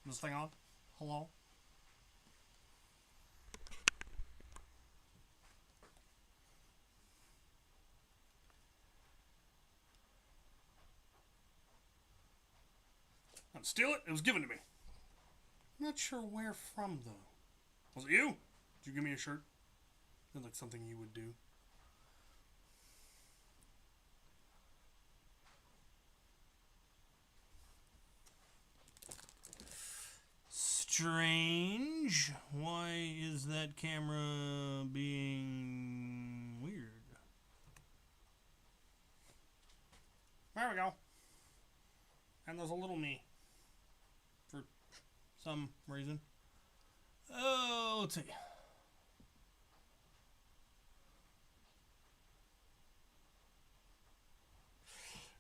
This thing on? Hello? I didn't steal it. It was given to me. I'm not sure where from, though. Was it you? Did you give me a shirt? Sounds like something you would do. Strange. Why is that camera being weird? There we go. And there's a little me. For some reason. Oh, let's see.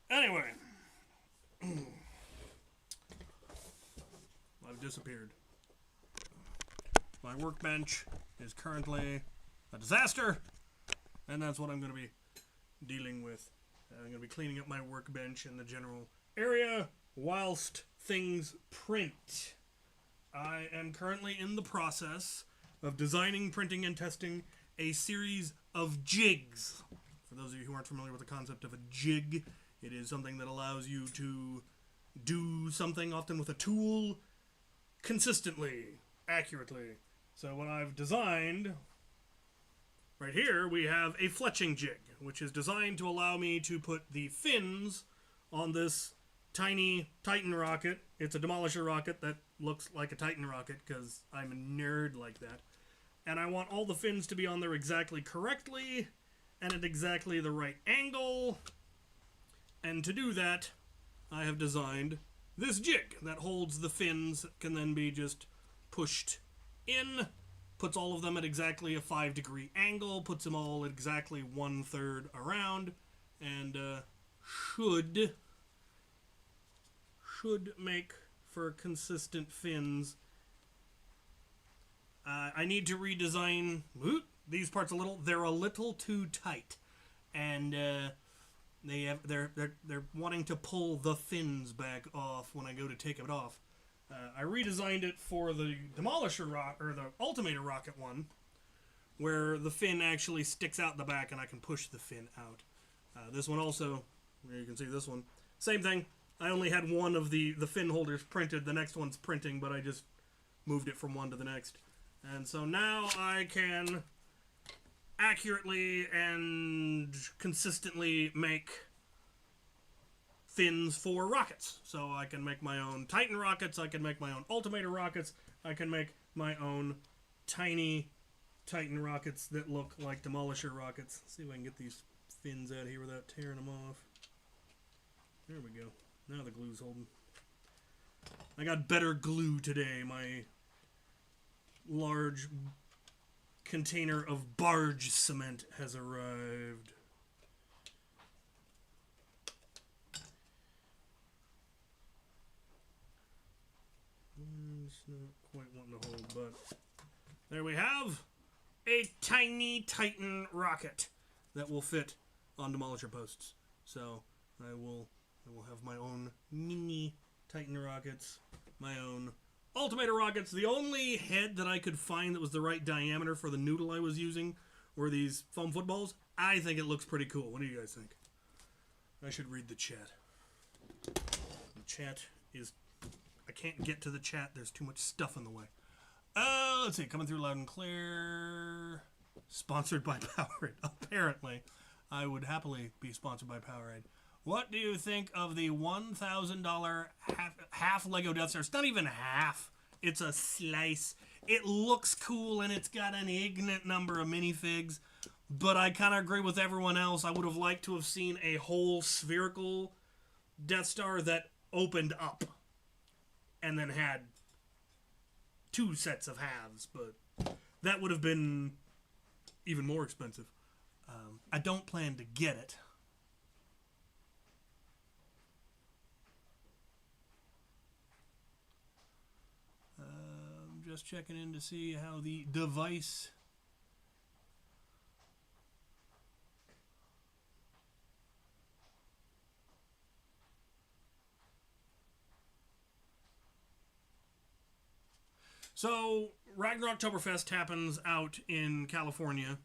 Anyway. I've disappeared. My workbench is currently a disaster, and that's what I'm going to be dealing with. I'm going to be cleaning up my workbench in the general area whilst things print. I am currently in the process of designing, printing, and testing a series of jigs. For those of you who aren't familiar with the concept of a jig, it is something that allows you to do something, often with a tool, consistently, accurately. So what I've designed, right here, we have a fletching jig, which is designed to allow me to put the fins on this tiny Titan rocket. It's a demolisher rocket that looks like a Titan rocket, because I'm a nerd like that. And I want all the fins to be on there exactly correctly, and at exactly the right angle. And to do that, I have designed this jig that holds the fins, that can then be just pushed in, puts all of them at exactly a 5-degree angle, puts them all at exactly 1/3 around, and should make for consistent fins. I need to redesign these parts a little. They're a little too tight, and they're wanting to pull the fins back off when I go to take it off. I redesigned it for the Demolisher or the Ultimator rocket one, where the fin actually sticks out the back and I can push the fin out. This one also, you can see this one, same thing. I only had one of the fin holders printed. The next one's printing, but I just moved it from one to the next. And so now I can accurately and consistently make fins for rockets. So I can make my own Titan rockets, I can make my own Ultimator rockets, I can make my own tiny Titan rockets that look like Demolisher rockets. Let's see if I can get these fins out of here without tearing them off. There we go. Now the glue's holding. I got better glue today. My large container of barge cement has arrived. It's not quite wanting to hold, but there we have a tiny Titan rocket that will fit on Demolisher posts. So I will have my own mini Titan rockets, my own Ultimator rockets. The only head that I could find that was the right diameter for the noodle I was using were these foam footballs. I think it looks pretty cool. What do you guys think? I should read the chat. The chat is... I can't get to the chat. There's too much stuff in the way. Let's see. Coming through loud and clear. Sponsored by Powerade. Apparently, I would happily be sponsored by Powerade. What do you think of the $1,000 half Lego Death Star? It's not even half. It's a slice. It looks cool, and it's got an infinite number of minifigs. But I kind of agree with everyone else. I would have liked to have seen a whole spherical Death Star that opened up and then had 2 sets of halves, but that would have been even more expensive. I don't plan to get it. Just checking in to see how the device... So, Ragnaroktoberfest happens out in California.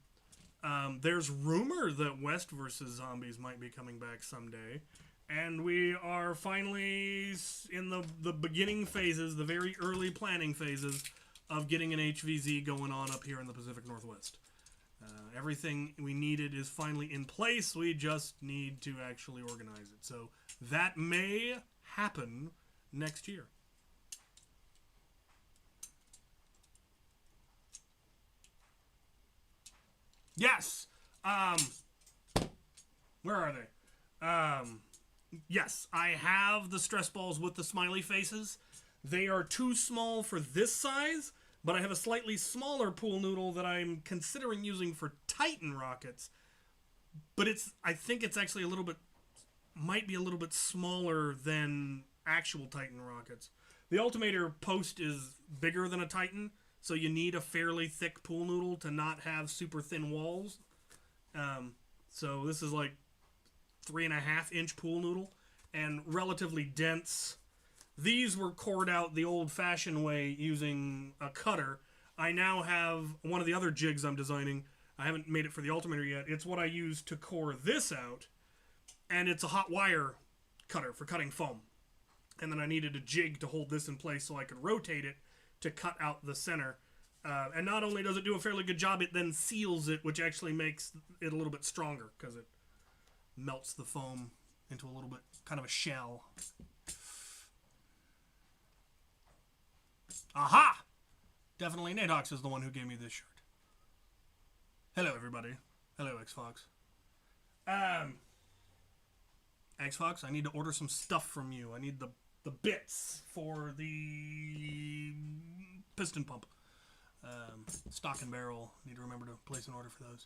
There's rumor that West vs. Zombies might be coming back someday. And we are finally in the beginning phases, the very early planning phases of getting an HVZ going on up here in the Pacific Northwest. Everything we needed is finally in place. We just need to actually organize it. So that may happen next year. Yes. Where are they? Yes, I have the stress balls with the smiley faces. They are too small for this size, but I have a slightly smaller pool noodle that I'm considering using for Titan rockets. But I think it's actually might be a little bit smaller than actual Titan rockets. The Ultimator post is bigger than a Titan, so you need a fairly thick pool noodle to not have super thin walls. So this is like 3.5-inch pool noodle and relatively dense. These were cored out the old-fashioned way using a cutter. I now have one of the other jigs I'm designing. I haven't made it for the Ultimator yet. It's what I use to core this out, and it's a hot wire cutter for cutting foam. And then I needed a jig to hold this in place so I could rotate it to cut out the center. And not only does it do a fairly good job, it then seals it, which actually makes it a little bit stronger because it melts the foam into a little bit kind of a shell. Aha! Definitely Nadox is the one who gave me this shirt. Hello, everybody. Hello, X-Fox. X-Fox, I need to order some stuff from you. I need the bits for the piston pump. Stock and barrel. Need to remember to place an order for those.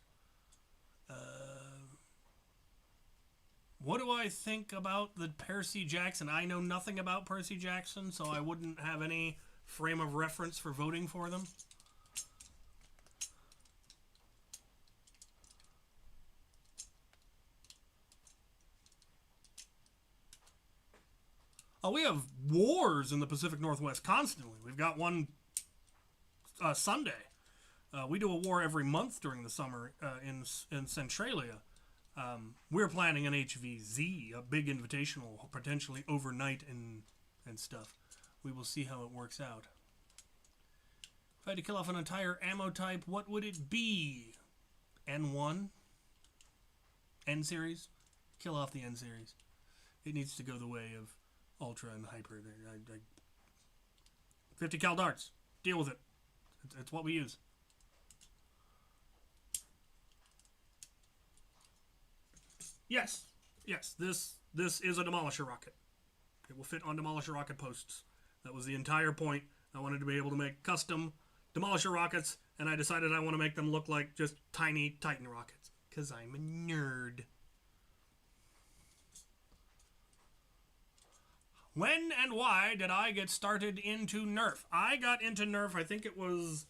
What do I think about the Percy Jackson? I know nothing about Percy Jackson, so I wouldn't have any frame of reference for voting for them. Oh, we have wars in the Pacific Northwest constantly. We've got one Sunday. We do a war every month during the summer in Centralia. We're planning an HVZ, a big invitational, potentially overnight and stuff. We will see how it works out. If I had to kill off an entire ammo type, what would it be? N1? N series? Kill off the N series. It needs to go the way of Ultra and Hyper. 50 cal darts. Deal with it. It's what we use. Yes. Yes. This is a Demolisher rocket. It will fit on Demolisher rocket posts. That was the entire point. I wanted to be able to make custom Demolisher rockets, and I decided I want to make them look like just tiny Titan rockets. Because I'm a nerd. When and why did I get started into Nerf? I got into Nerf, I think it was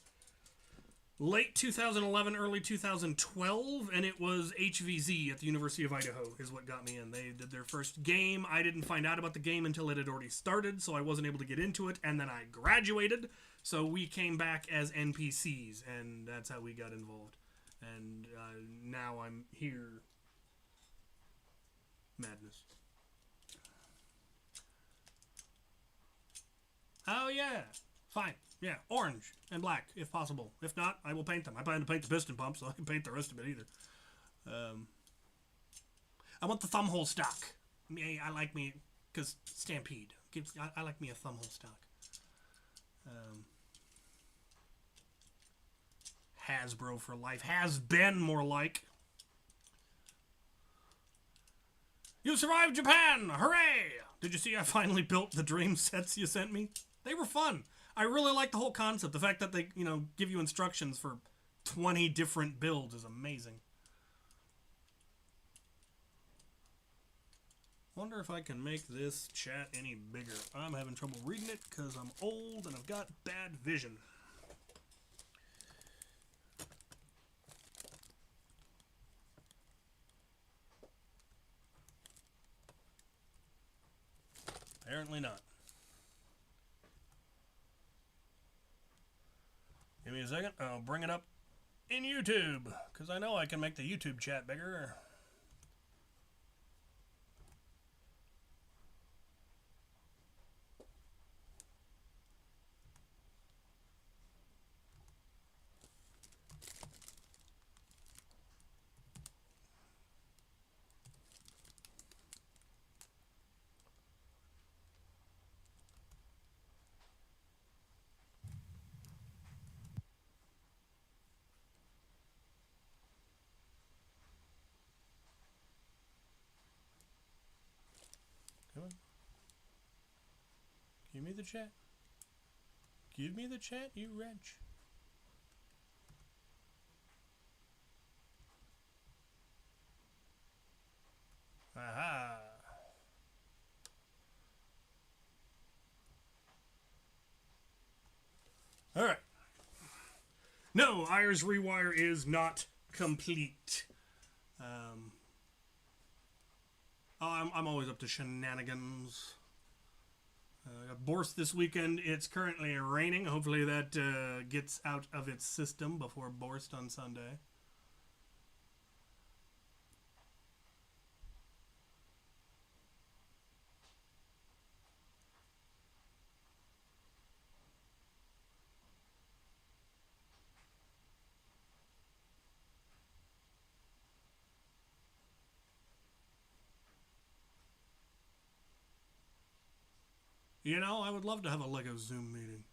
late 2011, early 2012, and it was HVZ at the University of Idaho is what got me in. They did their first game. I didn't find out about the game until it had already started, so I wasn't able to get into it, and then I graduated, so we came back as NPCs, and that's how we got involved. And now I'm here. Madness. Oh, yeah. Fine. Yeah, orange and black, if possible. If not, I will paint them. I plan to paint the piston pump, so I can paint the rest of it either. I want the thumbhole stock. I like me, because Stampede. I like me a thumbhole stock. Hasbro for life. Has been more like. You survived Japan! Hooray! Did you see I finally built the dream sets you sent me? They were fun. I really like the whole concept. The fact that they, give you instructions for 20 different builds is amazing. Wonder if I can make this chat any bigger. I'm having trouble reading it because I'm old and I've got bad vision. Apparently not. me a second. I'll bring it up in YouTube, because I know I can make the YouTube chat bigger. Come on. Give me the chat. Give me the chat, you wretch. Aha. All right. No, Iris Rewire is not complete. I'm always up to shenanigans. Got Borst this weekend. It's currently raining. Hopefully that gets out of its system before Borst on Sunday. You know, I would love to have a Lego Zoom meeting.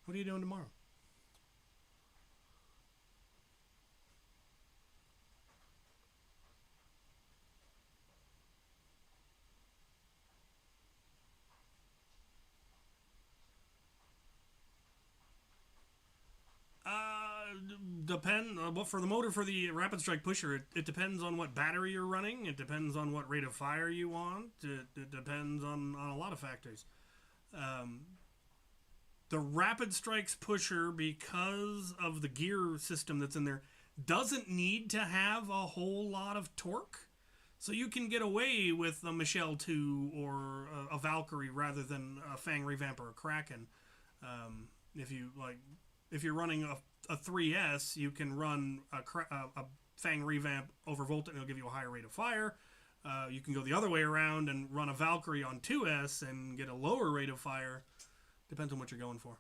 What are you doing tomorrow? For the motor for the Rapid Strike Pusher, it depends on what battery you're running. It depends on what rate of fire you want. It depends on a lot of factors. The Rapid Strikes Pusher, because of the gear system that's in there, doesn't need to have a whole lot of torque. So you can get away with a Michelle 2 or a Valkyrie rather than a Fang Revamp or a Kraken. If you're running a 3S, you can run a Fang Revamp over Volt and it'll give you a higher rate of fire. You can go the other way around and run a Valkyrie on 2S and get a lower rate of fire. Depends on what you're going for.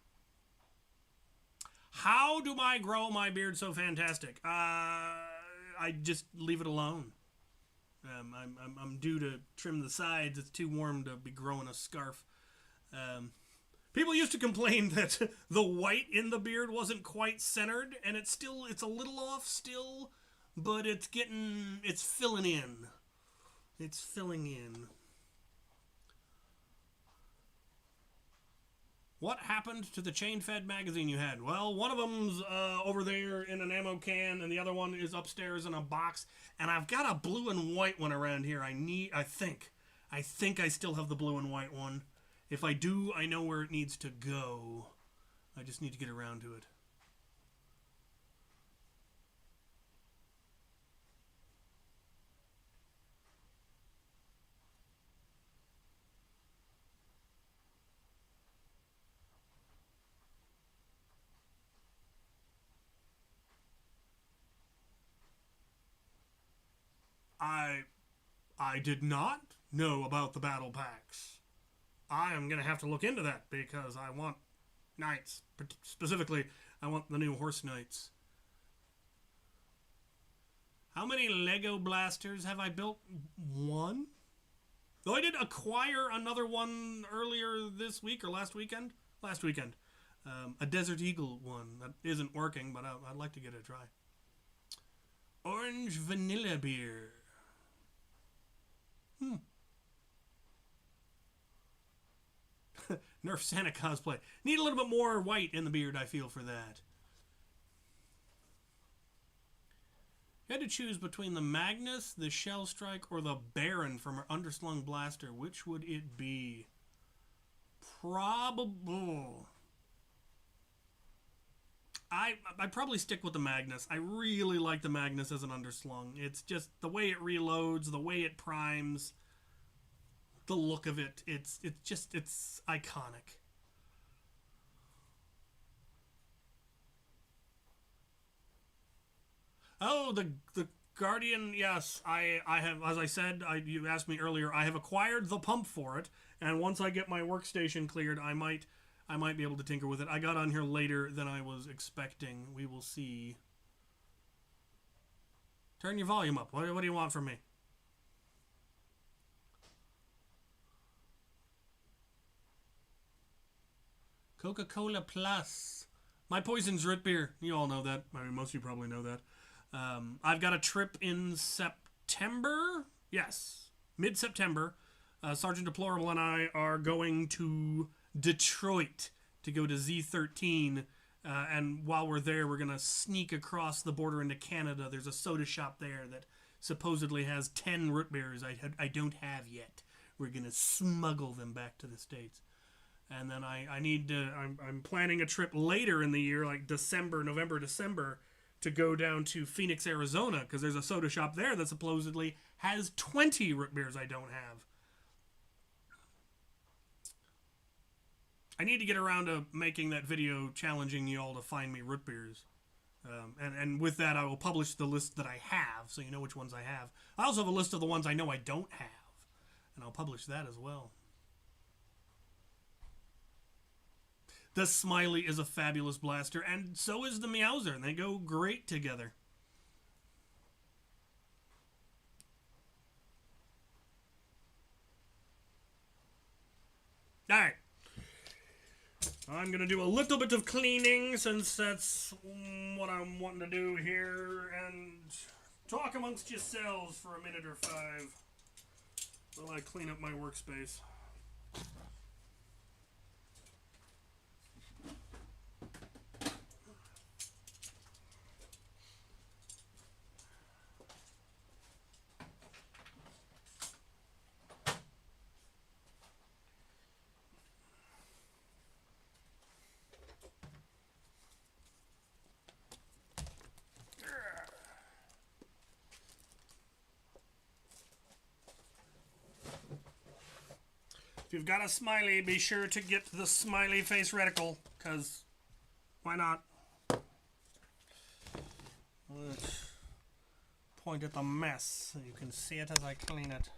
How do I grow my beard so fantastic? I just leave it alone. I'm due to trim the sides. It's too warm to be growing a scarf. People used to complain that the white in the beard wasn't quite centered, and it's a little off still, but it's filling in. It's filling in. What happened to the chain-fed magazine you had? Well, one of them's over there in an ammo can, and the other one is upstairs in a box. And I've got a blue and white one around here. I think I still have the blue and white one. If I do, I know where it needs to go. I just need to get around to it. I did not know about the battle packs. I am going to have to look into that because I want knights. Specifically, I want the new horse knights. How many Lego blasters have I built? One? Though I did acquire another one earlier this week or last weekend. Last weekend. A Desert Eagle one that isn't working, but I'd like to get a try. Orange vanilla beer. Nerf Santa cosplay. Need a little bit more white in the beard, I feel, for that. You had to choose between the Magnus, the Shell Strike, or the Baron from our Underslung Blaster. Which would it be? Probable. I'd probably stick with the Magnus. I really like the Magnus as an underslung. It's just the way it reloads, the way it primes, the look of it. It's iconic. Oh, the Guardian. Yes, I have. As I said, you asked me earlier. I have acquired the pump for it, and once I get my workstation cleared, I might be able to tinker with it. I got on here later than I was expecting. We will see. Turn your volume up. What do you want from me? Coca-Cola Plus. My poison's root beer. You all know that. I mean, most of you probably know that. I've got a trip in September. Yes, mid-September. Sergeant Deplorable and I are going to Detroit to go to Z13. And while we're there, we're going to sneak across the border into Canada. There's a soda shop there that supposedly has 10 root beers I don't have yet. We're going to smuggle them back to the States. And then I need to, I'm planning a trip later in the year, like November, December, to go down to Phoenix, Arizona, because there's a soda shop there that supposedly has 20 root beers I don't have. I need to get around to making that video challenging you all to find me root beers. And with that, I will publish the list that I have, so you know which ones I have. I also have a list of the ones I know I don't have, and I'll publish that as well. The Smiley is a fabulous blaster, and so is the Meowser, and they go great together. Alright. I'm going to do a little bit of cleaning, since that's what I'm wanting to do here, and talk amongst yourselves for a minute or 5 while I clean up my workspace. If you've got a smiley, be sure to get the smiley face reticle, because why not? Let's point at the mess so you can see it as I clean it.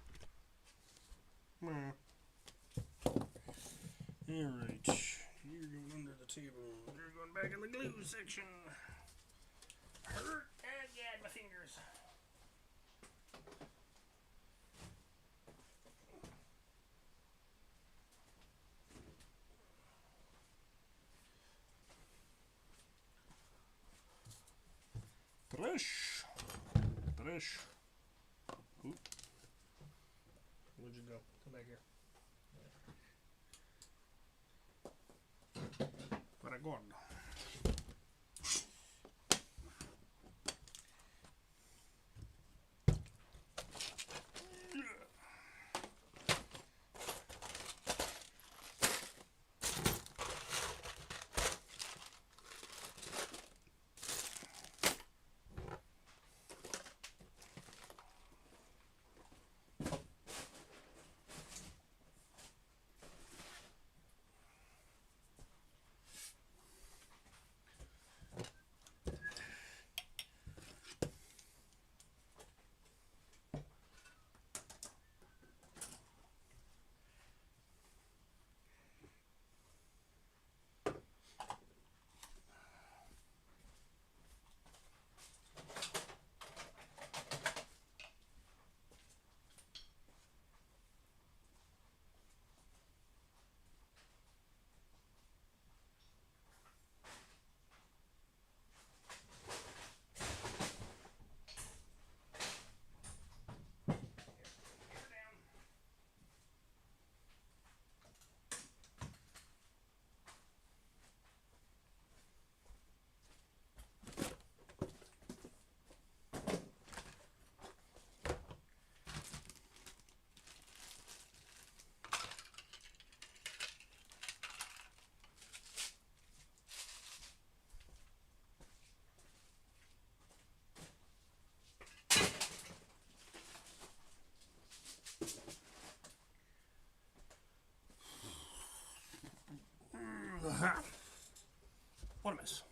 Alright. You're going under the table. You're going back in the glue section. Hurt and yeah, my fingers. Trish. Oop. Where'd you go? Come back here. Paragon. What a mess.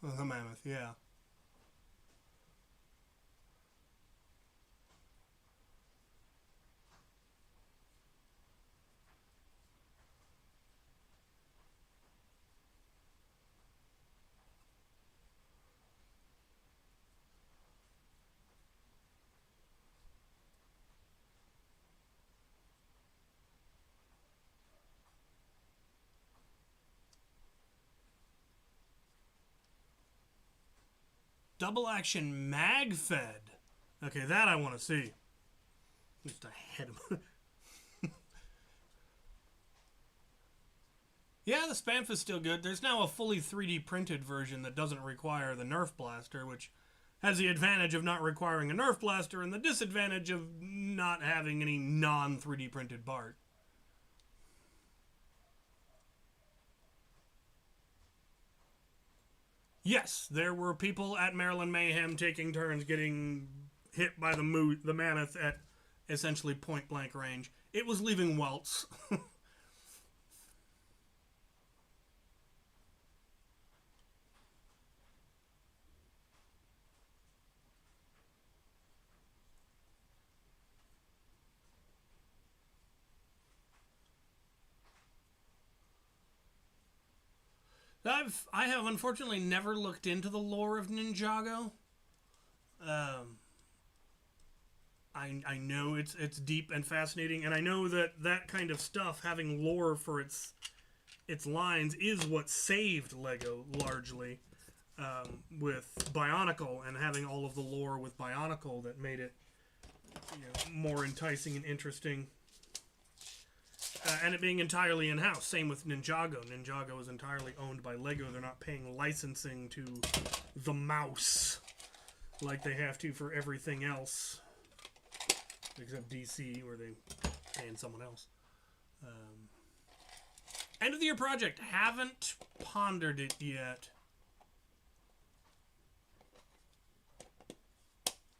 The mammoth, yeah. Double action mag fed. Okay, that I want to see. Just a head of... Yeah, the Spamf is still good. There's now a fully 3D printed version that doesn't require the Nerf blaster, which has the advantage of not requiring a Nerf blaster and the disadvantage of not having any non-3D printed part. Yes, there were people at Maryland Mayhem taking turns getting hit by the mammoth at essentially point-blank range. It was leaving welts. I have unfortunately never looked into the lore of Ninjago. I know it's deep and fascinating, and I know that kind of stuff, having lore for its lines, is what saved Lego largely with Bionicle, and having all of the lore with Bionicle that made it more enticing and interesting. And it being entirely in-house. Same with Ninjago. Ninjago is entirely owned by Lego. They're not paying licensing to the mouse like they have to for everything else. Except DC, where they paying someone else. End of the year project. Haven't pondered it yet.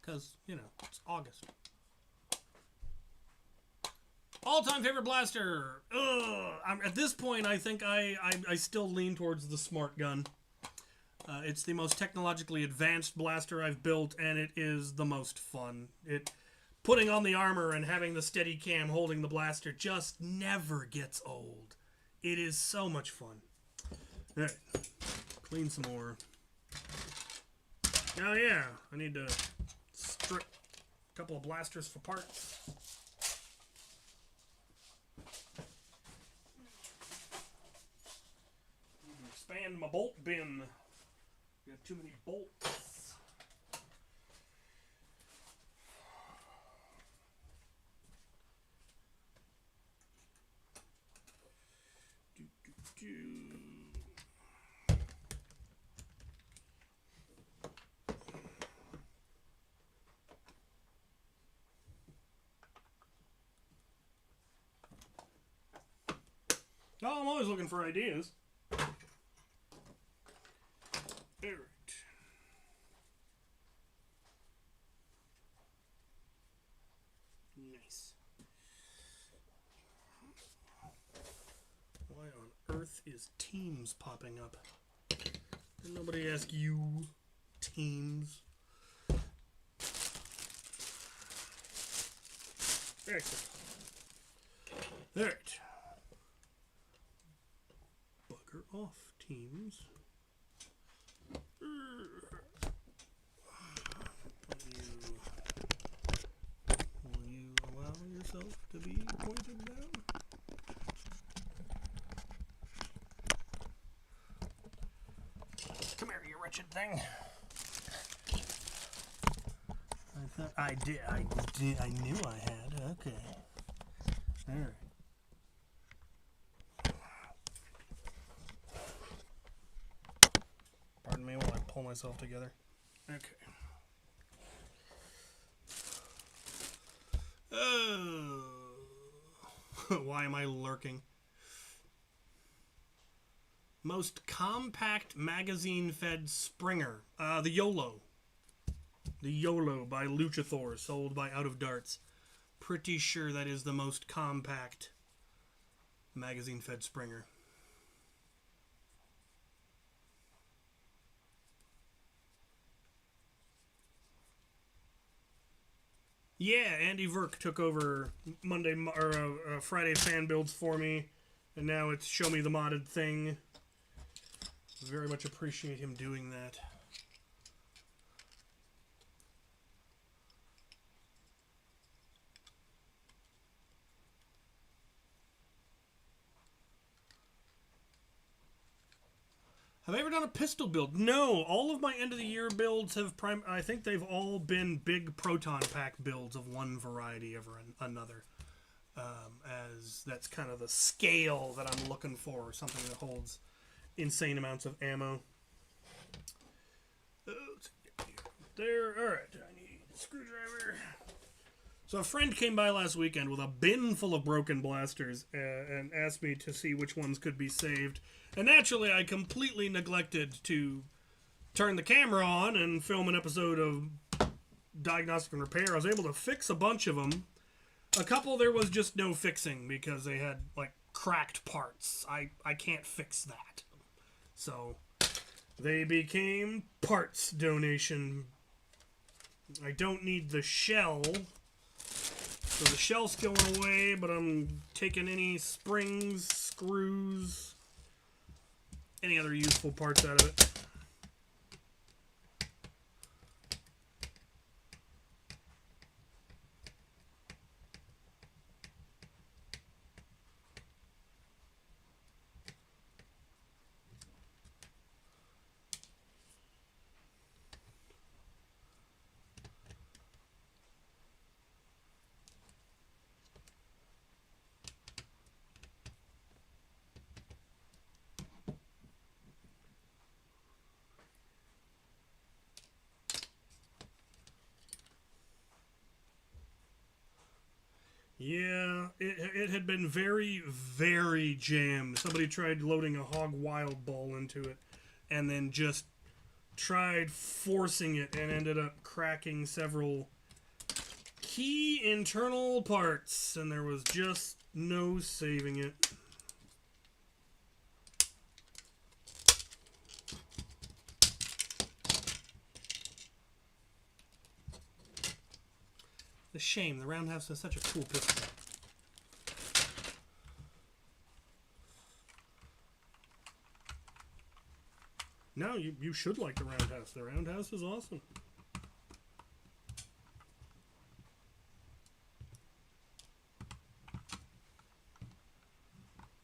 Because, it's August. All-time favorite blaster. At this point, I think I still lean towards the Smart Gun. It's the most technologically advanced blaster I've built, and it is the most fun. Putting on the armor and having the steady cam holding the blaster just never gets old. It is so much fun. All right, clean some more. Oh yeah, I need to strip a couple of blasters for parts. Expand my bolt bin. We have too many bolts. Oh, I'm always looking for ideas. Alright. Nice. Why on earth is Teams popping up? Did nobody ask you, Teams? Excellent. Alright. Bugger off, Teams. Will you allow yourself to be pointed down? Come here, you wretched thing. I knew I had. Okay. All right. Pardon me while I pull myself together. Okay. Why am I lurking? Most compact magazine-fed Springer. The YOLO. The YOLO by Luchathor, sold by Out of Darts. Pretty sure that is the most compact magazine-fed Springer. Yeah, Andy Verk took over Friday fan builds for me, and now it's show me the modded thing. Very much appreciate him doing that. Have I ever done a pistol build? No, all of my end of the year builds have I think they've all been big proton pack builds of one variety over another. As that's kind of the scale that I'm looking for, something that holds insane amounts of ammo. There, all right. I need a screwdriver. So a friend came by last weekend with a bin full of broken blasters and asked me to see which ones could be saved. And naturally, I completely neglected to turn the camera on and film an episode of Diagnostic and Repair. I was able to fix a bunch of them. A couple there was just no fixing because they had, like, cracked parts. I can't fix that. So they became parts donation. I don't need the shell. So the shell's going away, but I'm taking any springs, screws, any other useful parts out of it. Yeah, it had been very, very jammed. Somebody tried loading a Hog Wild ball into it and then just tried forcing it and ended up cracking several key internal parts, and there was just no saving it. The shame, the Roundhouse has such a cool pistol. No, you should like the Roundhouse. The Roundhouse is awesome.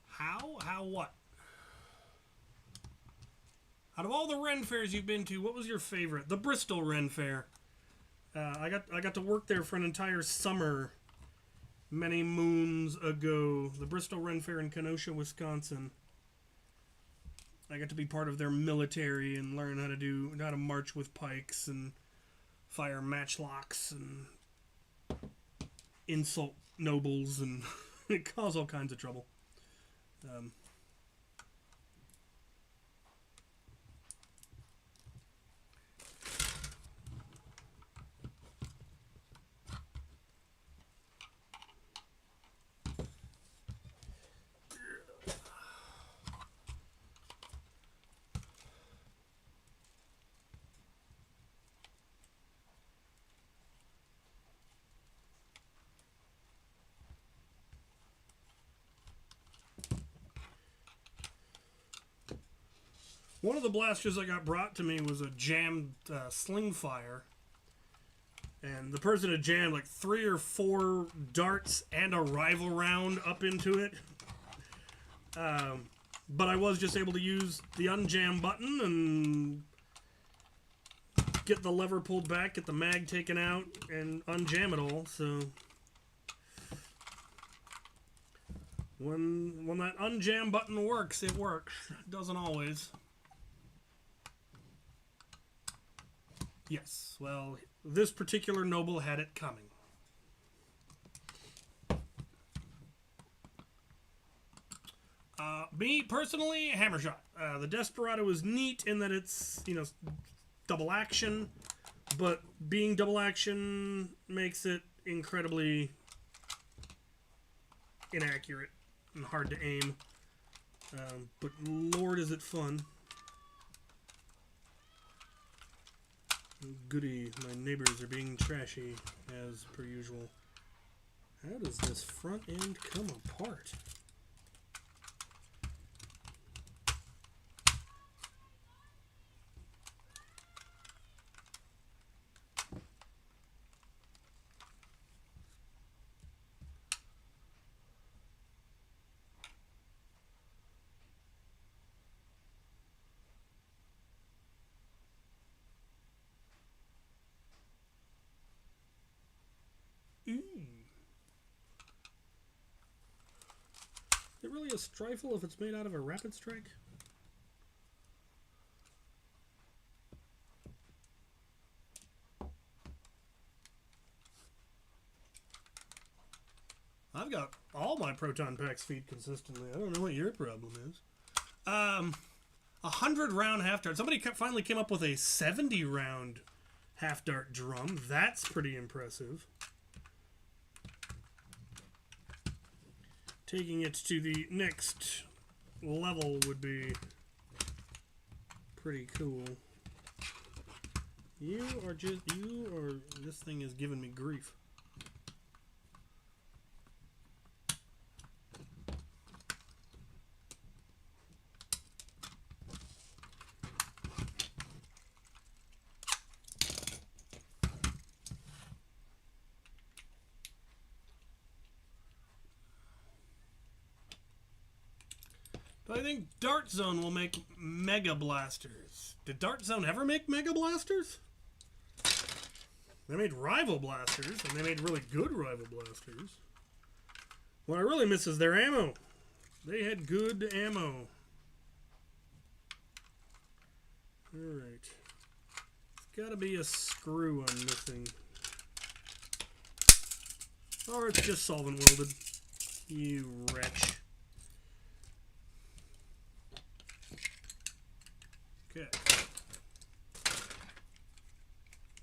How what? Out of all the Ren fairs you've been to, what was your favorite? The Bristol Ren Fair. I got to work there for an entire summer many moons ago. The Bristol Ren Fair in Kenosha, Wisconsin. I got to be part of their military and learn how to march with pikes and fire matchlocks and insult nobles and cause all kinds of trouble. One of the blasters that got brought to me was a jammed sling fire. And the person had jammed like 3 or 4 darts and a rifle round up into it. But I was just able to use the unjam button and get the lever pulled back, get the mag taken out, and unjam it all. So when that unjam button works, it works. It doesn't always. Yes, well, this particular noble had it coming. Me, personally, hammer shot. The Desperado is neat in that it's, double action, but being double action makes it incredibly inaccurate and hard to aim. But Lord, is it fun. Goody, my neighbors are being trashy, as per usual. How does this front end come apart? Is it really a strifle if it's made out of a rapid strike? I've got all my proton packs feed consistently. I don't know what your problem is. 100 round half dart. Somebody finally came up with a 70 round half dart drum. That's pretty impressive. Taking it to the next level would be pretty cool. This thing is giving me grief. I think Dart Zone will make Mega Blasters. Did Dart Zone ever make Mega Blasters? They made Rival Blasters, and they made really good Rival Blasters. What I really miss is their ammo. They had good ammo. Alright. There's gotta be a screw I'm missing. Or it's just solvent welded. You wretch. Okay.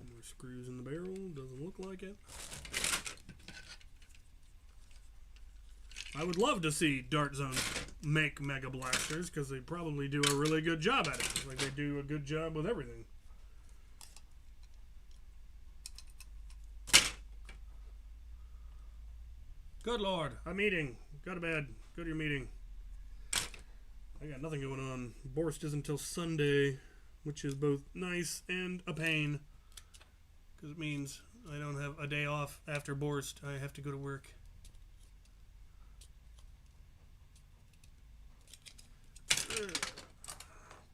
More screws in the barrel. Doesn't look like it. I would love to see Dart Zone make Mega Blasters because they probably do a really good job at it. Like they do a good job with everything. Good Lord. I'm eating. Go to bed. Go to your meeting. I got nothing going on. Borst isn't until Sunday, which is both nice and a pain. Because it means I don't have a day off after Borst. I have to go to work.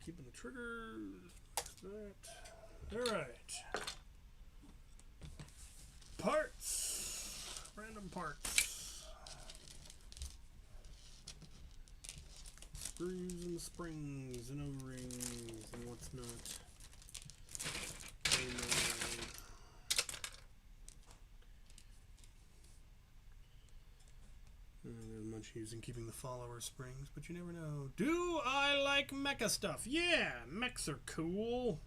Keeping the triggers. That. Alright. Parts. Random parts. Screws and springs and O-rings and what's not. There's much use in keeping the follower springs, but you never know. Do I like mecha stuff? Yeah, mechs are cool.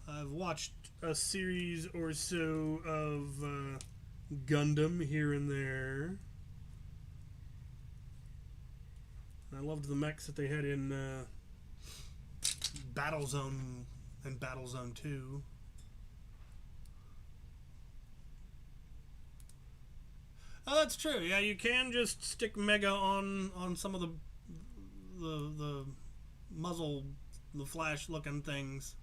I've watched a series or so of Gundam here and there. I loved the mechs that they had in Battlezone and Battlezone 2. Oh, that's true. Yeah, you can just stick Mega on some of the muzzle, the flash looking things.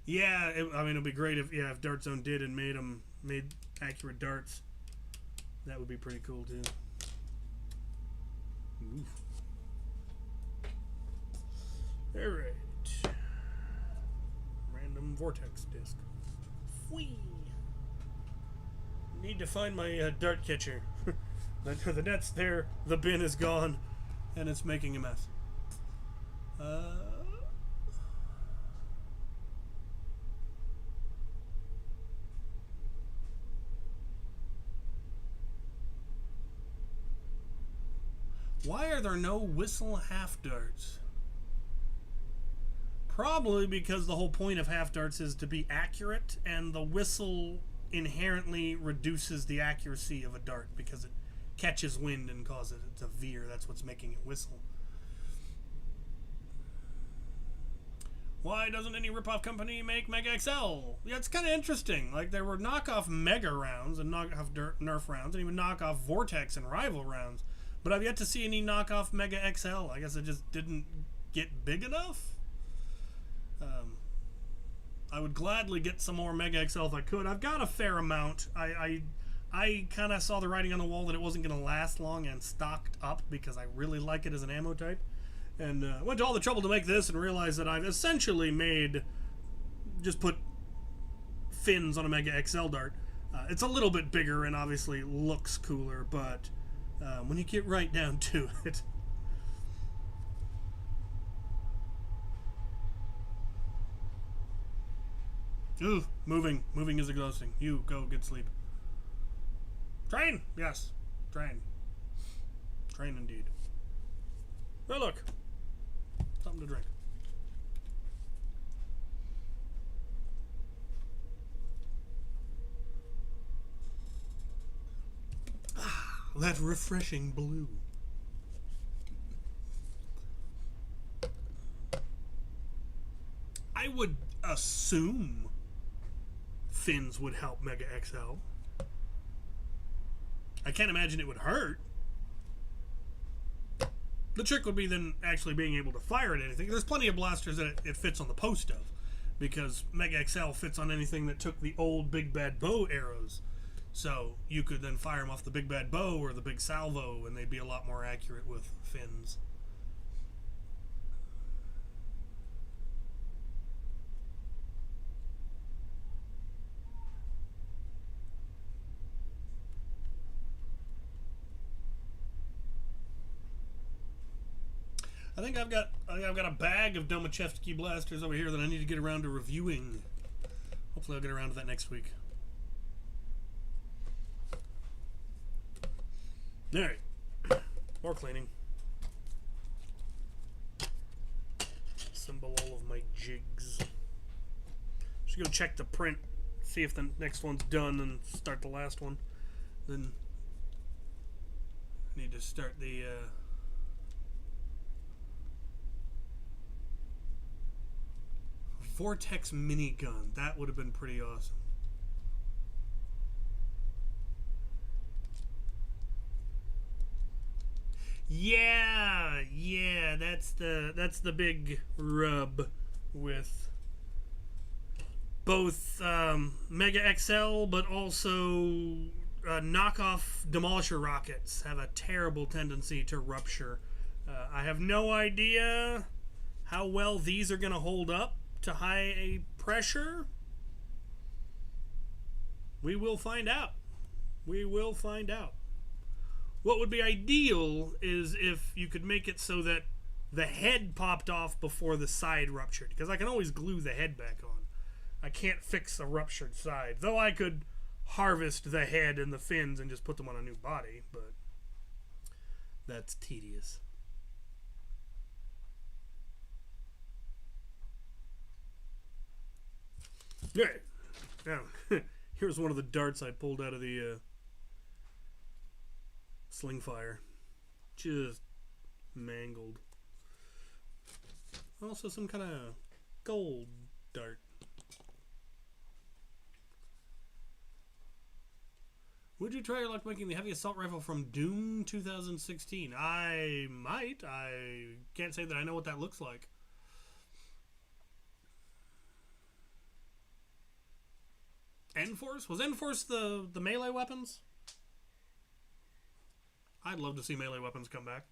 Yeah, I mean, it'd be great if Dart Zone did and made accurate darts. That would be pretty cool too. Oof. All right. Random vortex disc. Whee! Need to find my dart catcher. The net's there. The bin is gone, and it's making a mess. Why are there no whistle half darts? Probably because the whole point of half darts is to be accurate, and the whistle inherently reduces the accuracy of a dart because it catches wind and causes it to veer. That's what's making it whistle. Why doesn't any ripoff company make Mega XL? Yeah, it's kind of interesting. Like, there were knockoff Mega rounds and knockoff Nerf rounds and even knockoff Vortex and Rival rounds. But I've yet to see any knockoff Mega XL. I guess it just didn't get big enough. I would gladly get some more Mega XL if I could. I've got a fair amount. I kind of saw the writing on the wall that it wasn't going to last long and stocked up because I really like it as an ammo type. And went to all the trouble to make this and realized that I've essentially just put fins on a Mega XL dart. It's a little bit bigger and obviously looks cooler, but when you get right down to it... Ooh, moving. Moving is exhausting. You, go get sleep. Train! Yes. Train. Train indeed. Well, look. Something to drink. Ah, that refreshing blue. I would assume fins would help Mega XL. I can't imagine it would hurt. The trick would be then actually being able to fire at anything. There's plenty of blasters that it fits on the post of, because Mega XL fits on anything that took the old Big Bad Bow arrows. So you could then fire them off the Big Bad Bow or the Big Salvo, and they'd be a lot more accurate with fins. I think I've got a bag of Domachevsky blasters over here that I need to get around to reviewing. Hopefully I'll get around to that next week. Alright. More cleaning. Assemble all of my jigs. Should go check the print, see if the next one's done, and start the last one. Then I need to start the Vortex minigun. That would have been pretty awesome. Yeah, that's the big rub with both Mega XL, but also knockoff Demolisher rockets have a terrible tendency to rupture. I have no idea how well these are going to hold up to high pressure. We will find out. We will find out. What would be ideal is if you could make it so that the head popped off before the side ruptured, because I can always glue the head back on. I can't fix a ruptured side, though I could harvest the head and the fins and just put them on a new body, but that's tedious. Alright, now, here's one of the darts I pulled out of the sling fire. Just mangled. Also some kind of gold dart. Would you try your luck making the heavy assault rifle from Doom 2016? I might. I can't say that I know what that looks like. Enforce? Was Enforce the melee weapons? I'd love to see melee weapons come back.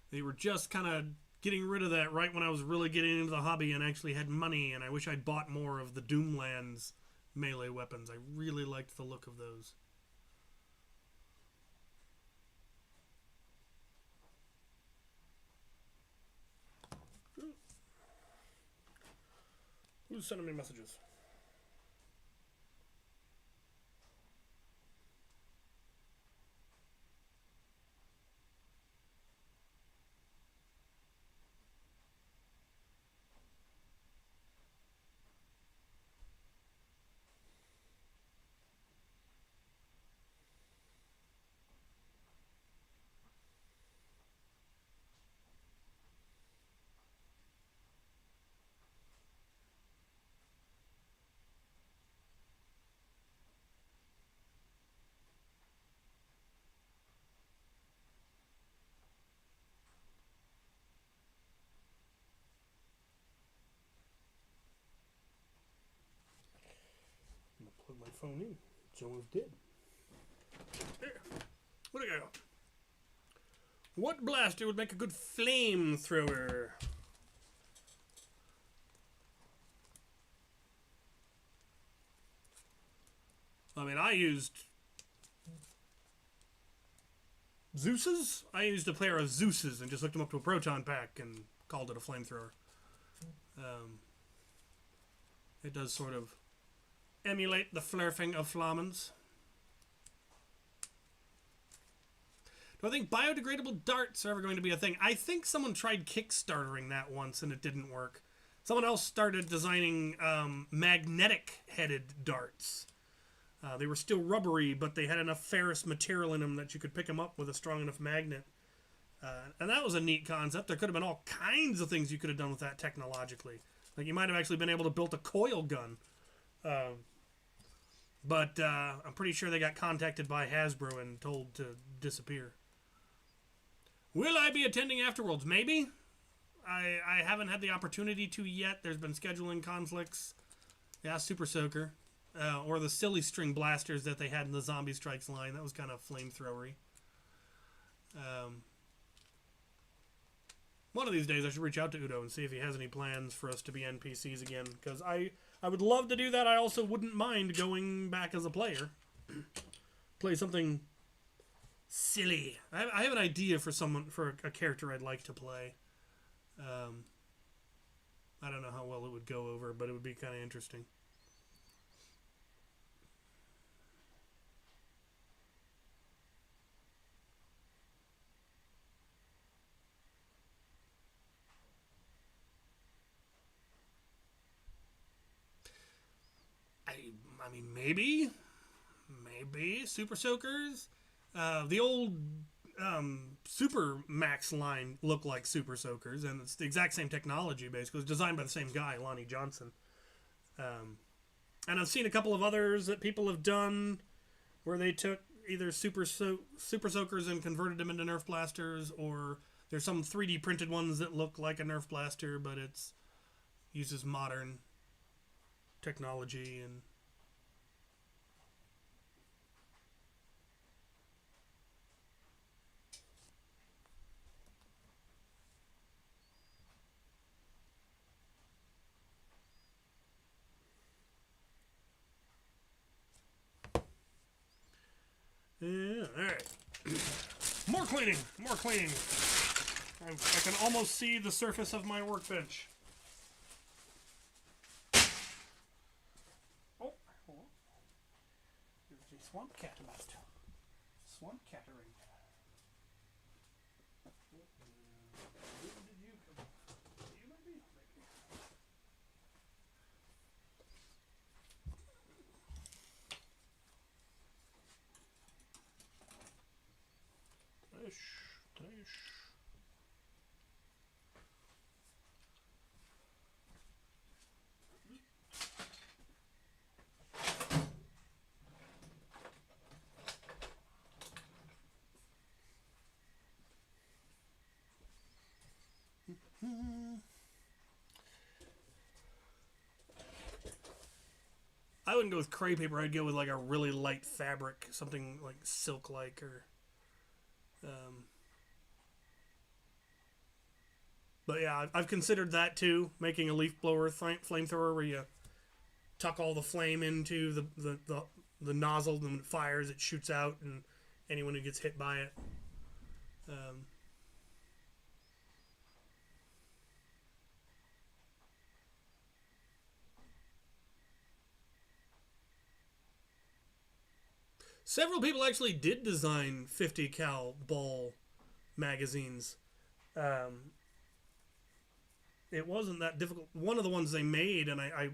They were just kind of getting rid of that right when I was really getting into the hobby and actually had money, and I wish I'd bought more of the Doomlands melee weapons. I really liked the look of those. Who's sending me messages? put my phone in. It's almost dead. There. What do I got? What blaster would make a good flamethrower? I mean, I used Zeus's. I used a pair of Zeus's and just hooked them up to a proton pack and called it a flamethrower. It does sort of emulate the flurfing of flamens. Do I think biodegradable darts are ever going to be a thing? I think someone tried Kickstartering that once and it didn't work. Someone else started designing magnetic-headed darts. They were still rubbery, but they had enough ferrous material in them that you could pick them up with a strong enough magnet. And that was a neat concept. There could have been all kinds of things you could have done with that technologically. Like, you might have actually been able to build a coil gun. But I'm pretty sure they got contacted by Hasbro and told to disappear. Will I be attending afterwards? Maybe. I haven't had the opportunity to yet. There's been scheduling conflicts. Yeah, Super Soaker. Or the silly string blasters that they had in the Zombie Strikes line. That was kind of flamethrowery. One of these days I should reach out to Udo and see if he has any plans for us to be NPCs again. Because I would love to do that. I also wouldn't mind going back as a player. Play something silly. I have an idea for a character I'd like to play. I don't know how well it would go over, but it would be kind of interesting. I mean, maybe Super Soakers. The old Super Max line look like Super Soakers, and it's the exact same technology. Basically, it's designed by the same guy, Lonnie Johnson. And I've seen a couple of others that people have done where they took either Super Soakers and converted them into Nerf blasters, or there's some 3D printed ones that look like a Nerf blaster, but it's uses modern technology and. Yeah, alright. More cleaning! More cleaning! I can almost see the surface of my workbench. Oh, hold on. There's a swamp cat about. Swamp cattering. Where did you come from? You maybe? Tish. I wouldn't go with crepe paper. I'd go with like a really light fabric, something like silk-like, or. But yeah, I've considered that too, making a leaf blower flamethrower where you tuck all the flame into the nozzle, and when it fires, it shoots out, and anyone who gets hit by it. Several people actually did design 50 cal ball magazines. It wasn't that difficult. One of the ones they made, and I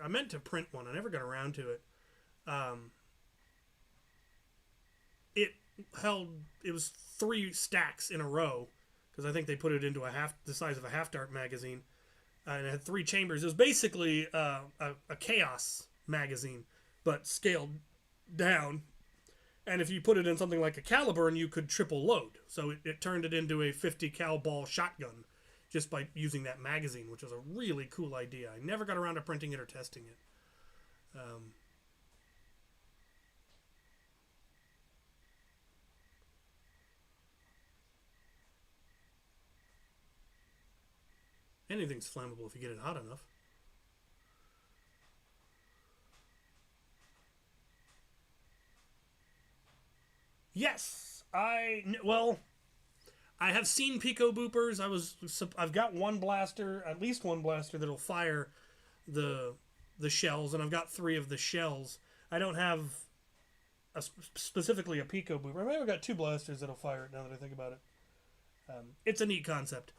meant to print one. I never got around to it. It was 3 stacks in a row, because I think they put it into the size of a half dart magazine, and it had 3 chambers. It was basically a chaos magazine, but scaled down. And if you put it in something like a Caliburn, you could triple load. So it turned it into a 50 cal ball shotgun just by using that magazine, which was a really cool idea. I never got around to printing it or testing it. Anything's flammable if you get it hot enough. Yes, well, I have seen Pico Boopers. I've got one blaster, at least one blaster that'll fire the shells, and I've got 3 of the shells. I don't have specifically a Pico Booper. I mean, I've got 2 blasters that'll fire it. Now that I think about it, it's a neat concept.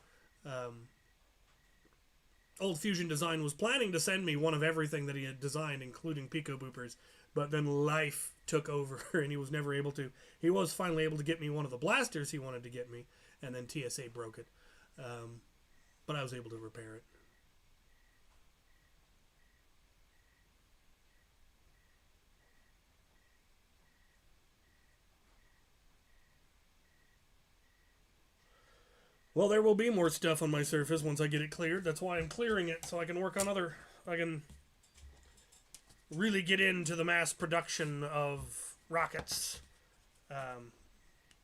Old Fusion Design was planning to send me one of everything that he had designed, including Pico Boopers, but then life took over and he was never able to. He was finally able to get me one of the blasters he wanted to get me, and then TSA broke it. But I was able to repair it. Well, there will be more stuff on my surface once I get it cleared. That's why I'm clearing it, so I can work on I can really get into the mass production of rockets.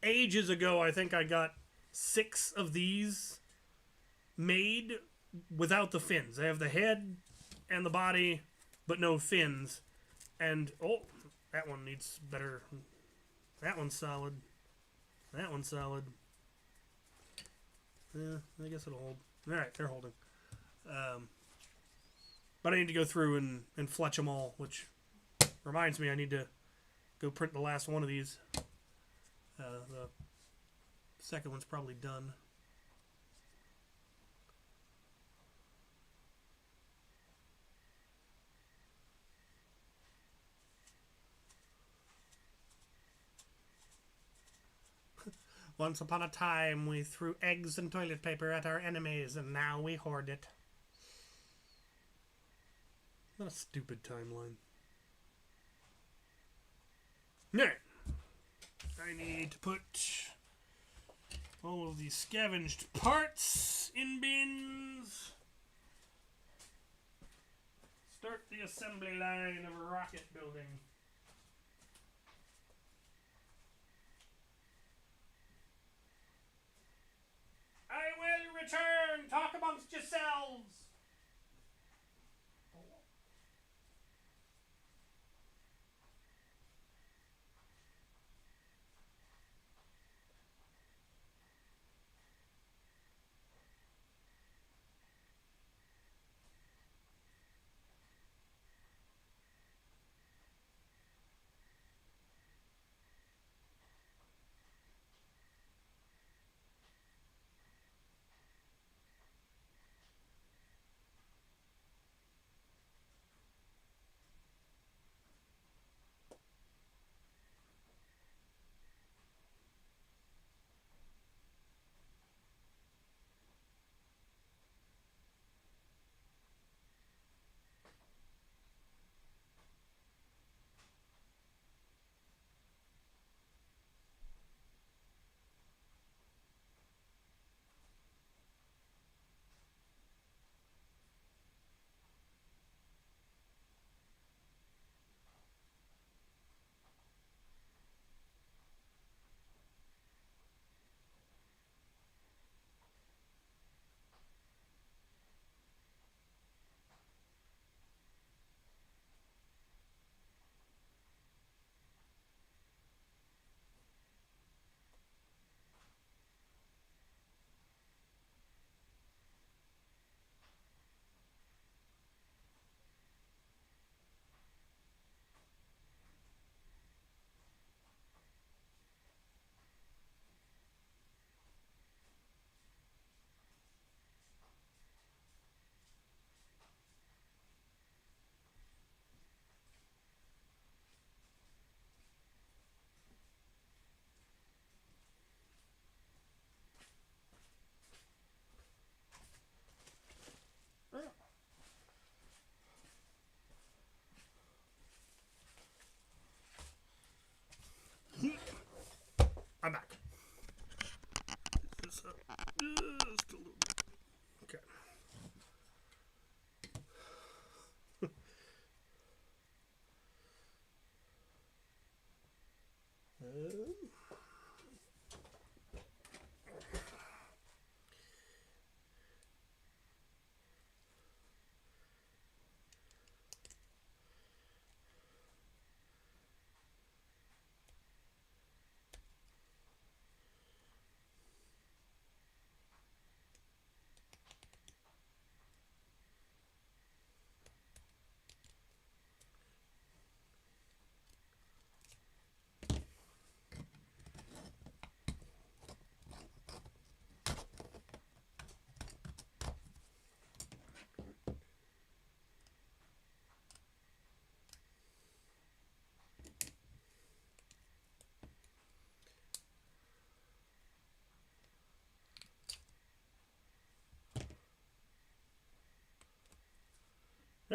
Ages ago, I think I got 6 of these made without the fins. They have the head and the body, but no fins. And, oh, that one needs better. That one's solid. That one's solid. Yeah, I guess it'll hold. Alright, they're holding. But I need to go through and fletch them all, which reminds me I need to go print the last one of these. The second one's probably done. Once upon a time, we threw eggs and toilet paper at our enemies, and now we hoard it. What a stupid timeline. Alright. I need to put all of these scavenged parts in bins. Start the assembly line of a rocket building. I will return. Talk amongst yourselves.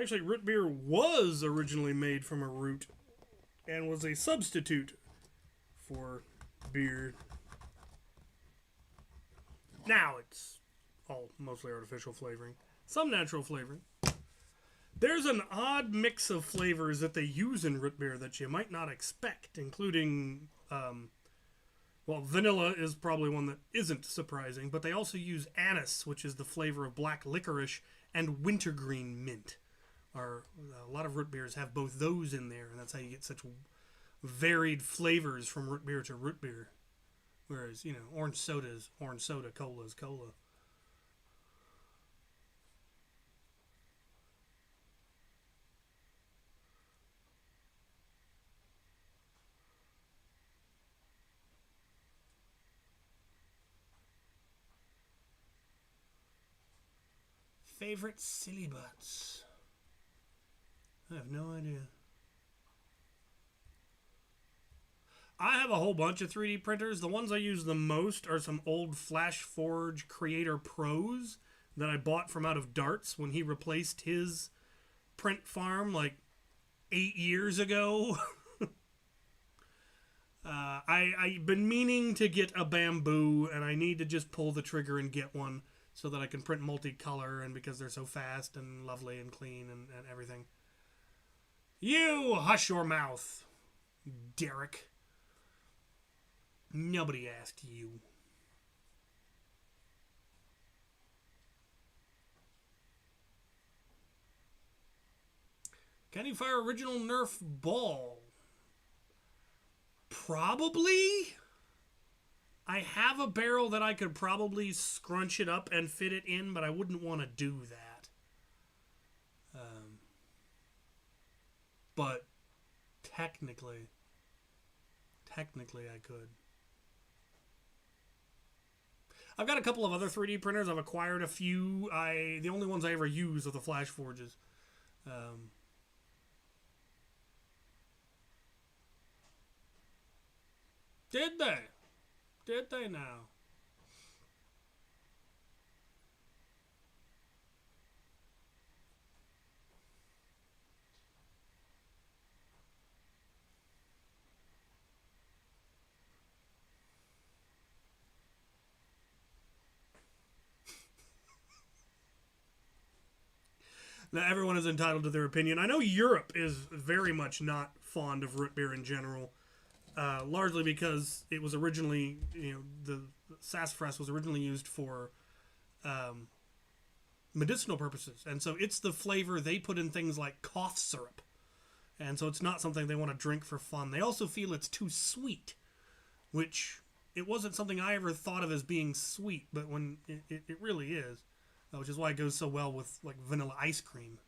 Actually, root beer was originally made from a root and was a substitute for beer. Now it's all mostly artificial flavoring. Some natural flavoring. There's an odd mix of flavors that they use in root beer that you might not expect, including, well, vanilla is probably one that isn't surprising, but they also use anise, which is the flavor of black licorice, and wintergreen mint. A lot of root beers have both those in there, and that's how you get such varied flavors from root beer to root beer. Whereas, you know, orange soda is orange soda, cola is cola. Favorite silly butts? I have no idea. I have a whole bunch of 3D printers. The ones I use the most are some old FlashForge Creator Pros that I bought from out of Darts when he replaced his print farm like 8 years ago. I've been meaning to get a bamboo, and I need to just pull the trigger and get one so that I can print multicolor, and because they're so fast and lovely and clean and everything. You hush your mouth, Derek. Nobody asked you. Can you fire original Nerf ball? Probably. I have a barrel that I could probably scrunch it up and fit it in, but I wouldn't want to do that. But technically I could. I've got a couple of other 3D printers. I've acquired a few. The only ones I ever use are the FlashForges. Did they? Did they now? Now, everyone is entitled to their opinion. I know Europe is very much not fond of root beer in general, largely because it was originally, the sassafras was originally used for medicinal purposes. And so it's the flavor they put in things like cough syrup. And so it's not something they want to drink for fun. They also feel it's too sweet, which it wasn't something I ever thought of as being sweet, but when it really is. Which is why it goes so well with like vanilla ice cream.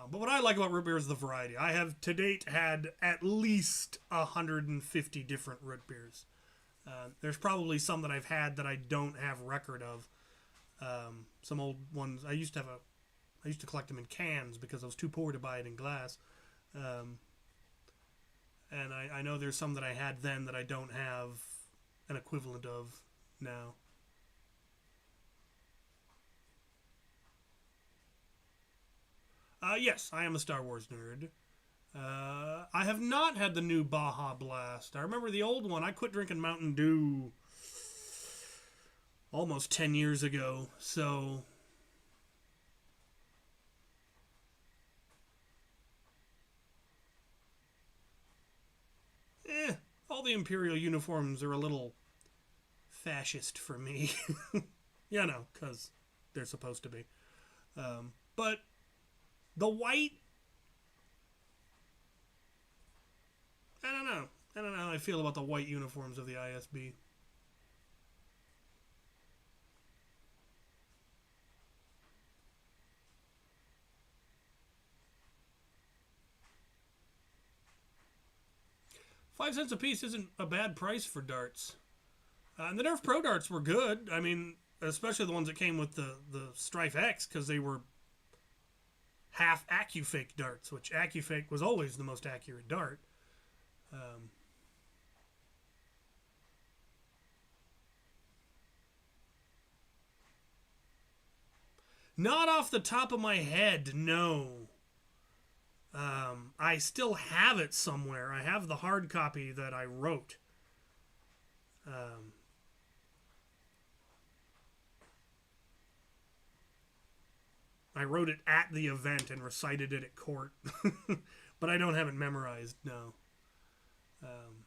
But what I like about root beer is the variety. I have to date had at least 150 different root beers. There's probably some that I've had that I don't have record of. Some old ones. I used to collect them in cans because I was too poor to buy it in glass. And I know there's some that I had then that I don't have an equivalent of now. Yes, I am a Star Wars nerd. I have not had the new Baja Blast. I remember the old one. I quit drinking Mountain Dew almost 10 years ago, so... all the Imperial uniforms are a little fascist for me. Because they're supposed to be. But the white... I don't know how I feel about the white uniforms of the ISB. $0.05 a piece isn't a bad price for darts. And the Nerf Pro darts were good. I mean, especially the ones that came with the Strife X, because they were half AccuFake darts, which AccuFake was always the most accurate dart. Not off the top of my head, no. I still have it somewhere. I have the hard copy that I wrote. Um, I wrote it at the event and recited it at court. But I don't have it memorized, no. Um,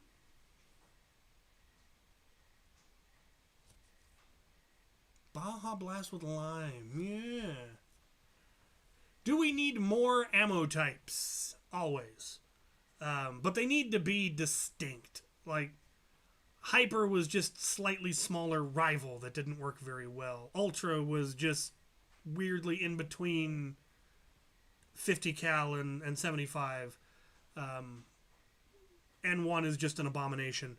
Baja Blast with Lime, yeah. Do we need more ammo types? Always. But they need to be distinct. Like, Hyper was just slightly smaller rival that didn't work very well. Ultra was just weirdly in between 50 cal and 75. N1 is just an abomination.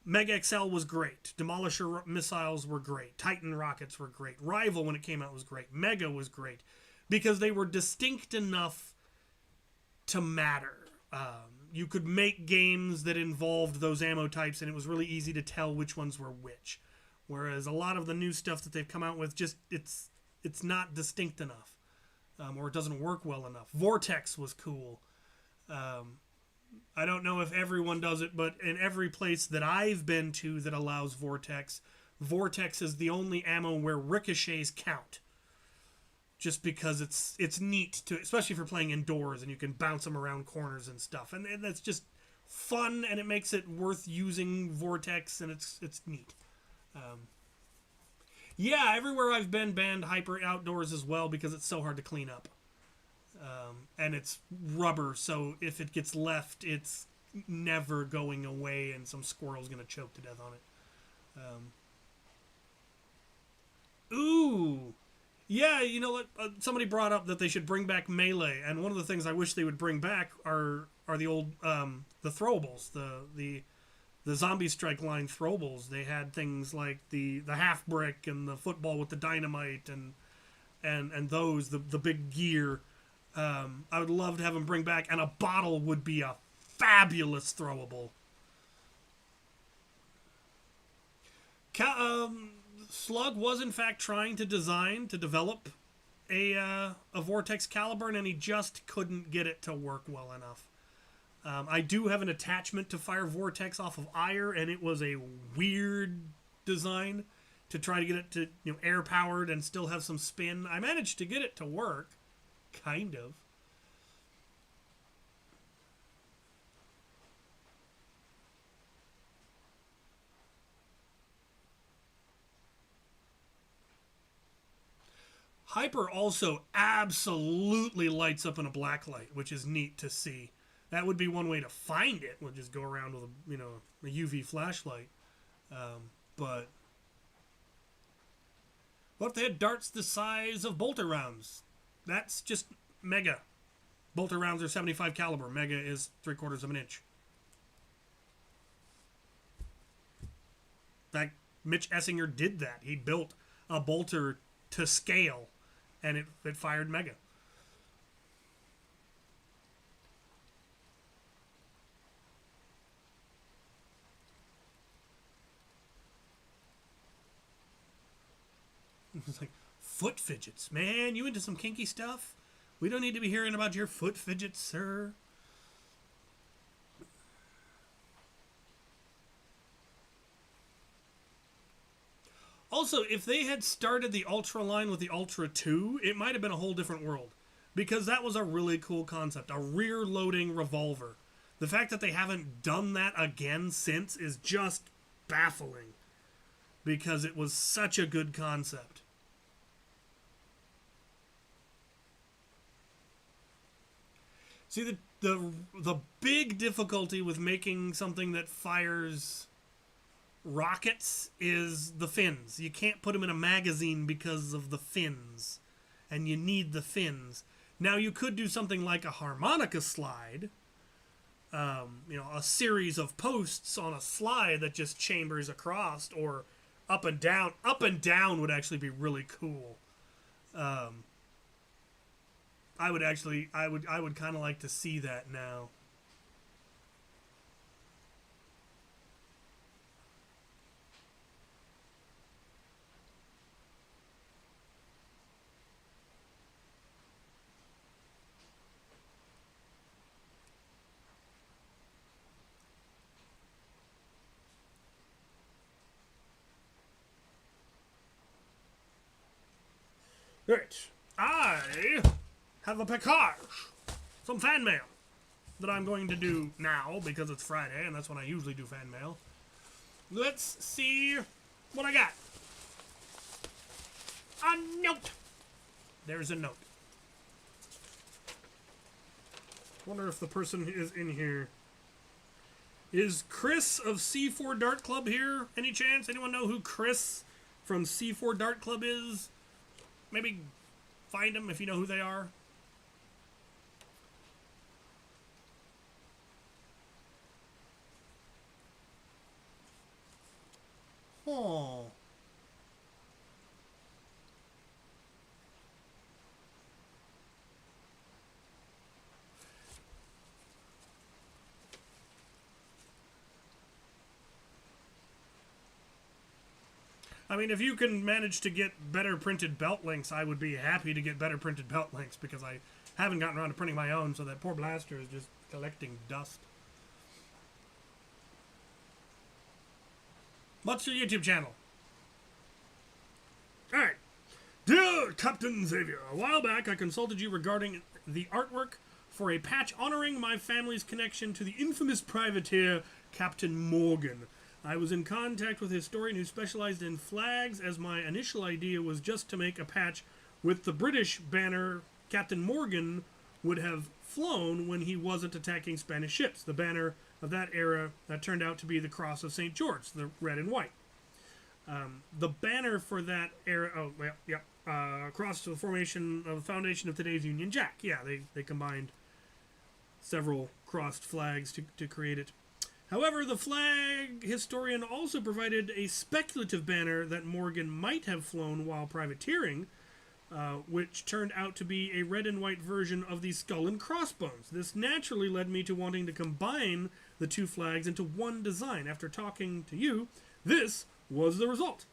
Mega XL was great. Demolisher missiles were great. Titan rockets were great. Rival, when it came out, was great. Mega was great. Because they were distinct enough to matter. You could make games that involved those ammo types, and it was really easy to tell which ones were which. Whereas a lot of the new stuff that they've come out with, just it's not distinct enough, or it doesn't work well enough. Vortex was cool. I don't know if everyone does it, but in every place that I've been to that allows Vortex, Vortex is the only ammo where ricochets count. Just because it's neat to, especially if you're playing indoors and you can bounce them around corners and stuff, and that's just fun, and it makes it worth using Vortex, and it's neat. Yeah, everywhere I've been banned Hyper outdoors as well because it's so hard to clean up, and it's rubber, so if it gets left, it's never going away, and some squirrel's gonna choke to death on it. Ooh. Yeah, you know what? Somebody brought up that they should bring back melee, and one of the things I wish they would bring back are the old the throwables, the zombie strike line throwables. They had things like the half brick and the football with the dynamite and those the big gear. I would love to have them bring back, and a bottle would be a fabulous throwable. Slug was in fact trying to develop a Vortex Caliburn, and he just couldn't get it to work well enough. I do have an attachment to fire Vortex off of Ire, and it was a weird design to try to get it to air powered and still have some spin. I managed to get it to work, kind of. Hyper also absolutely lights up in a black light, which is neat to see. That would be one way to find it. We'll just go around with a UV flashlight. But what if they had darts the size of bolter rounds? That's just mega. Bolter rounds are 75 caliber. Mega is 3/4 of an inch. In fact, Mitch Essinger did that. He built a bolter to scale, and it fired mega. It's like, foot fidgets. Man, you into some kinky stuff? We don't need to be hearing about your foot fidgets, sir. Also, if they had started the Ultra line with the Ultra 2, it might have been a whole different world. Because that was a really cool concept. A rear-loading revolver. The fact that they haven't done that again since is just baffling. Because it was such a good concept. See, the big difficulty with making something that fires rockets is the fins. You can't put them in a magazine because of the fins. And you need the fins. Now, you could do something like a harmonica slide. A series of posts on a slide that just chambers across, or up and down. Up and down would actually be really cool. I would kind of like to see that now. Right. I have a package. Some fan mail that I'm going to do now because it's Friday and that's when I usually do fan mail. Let's see what I got. A note. There's a note. Wonder if the person is in here. Is Chris of C4 Dart Club here? Any chance? Anyone know who Chris from C4 Dart Club is? Maybe find them if you know who they are. Oh. I mean, if you can manage to get better printed belt links, I would be happy to get better printed belt links because I haven't gotten around to printing my own, so that poor blaster is just collecting dust. What's your YouTube channel? Alright. Dear Captain Xavier, a while back I consulted you regarding the artwork for a patch honoring my family's connection to the infamous privateer Captain Morgan. I was in contact with a historian who specialized in flags, as my initial idea was just to make a patch with the British banner Captain Morgan would have flown when he wasn't attacking Spanish ships. The banner of that era that turned out to be the Cross of St. George, the red and white. The banner for that era, cross to the formation of the foundation of today's Union Jack. Yeah, they combined several crossed flags to create it. However, the flag historian also provided a speculative banner that Morgan might have flown while privateering, which turned out to be a red and white version of the skull and crossbones. This naturally led me to wanting to combine the two flags into one design. After talking to you, this was the result.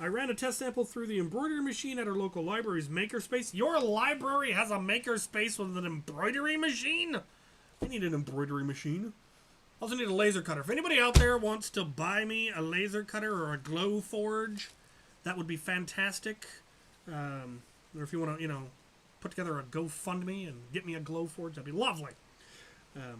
I ran a test sample through the embroidery machine at our local library's makerspace. Your library has a makerspace with an embroidery machine? I need an embroidery machine. Also need a laser cutter. If anybody out there wants to buy me a laser cutter or a glow forge, that would be fantastic. Or if you want to, put together a GoFundMe and get me a glow forge, that'd be lovely. And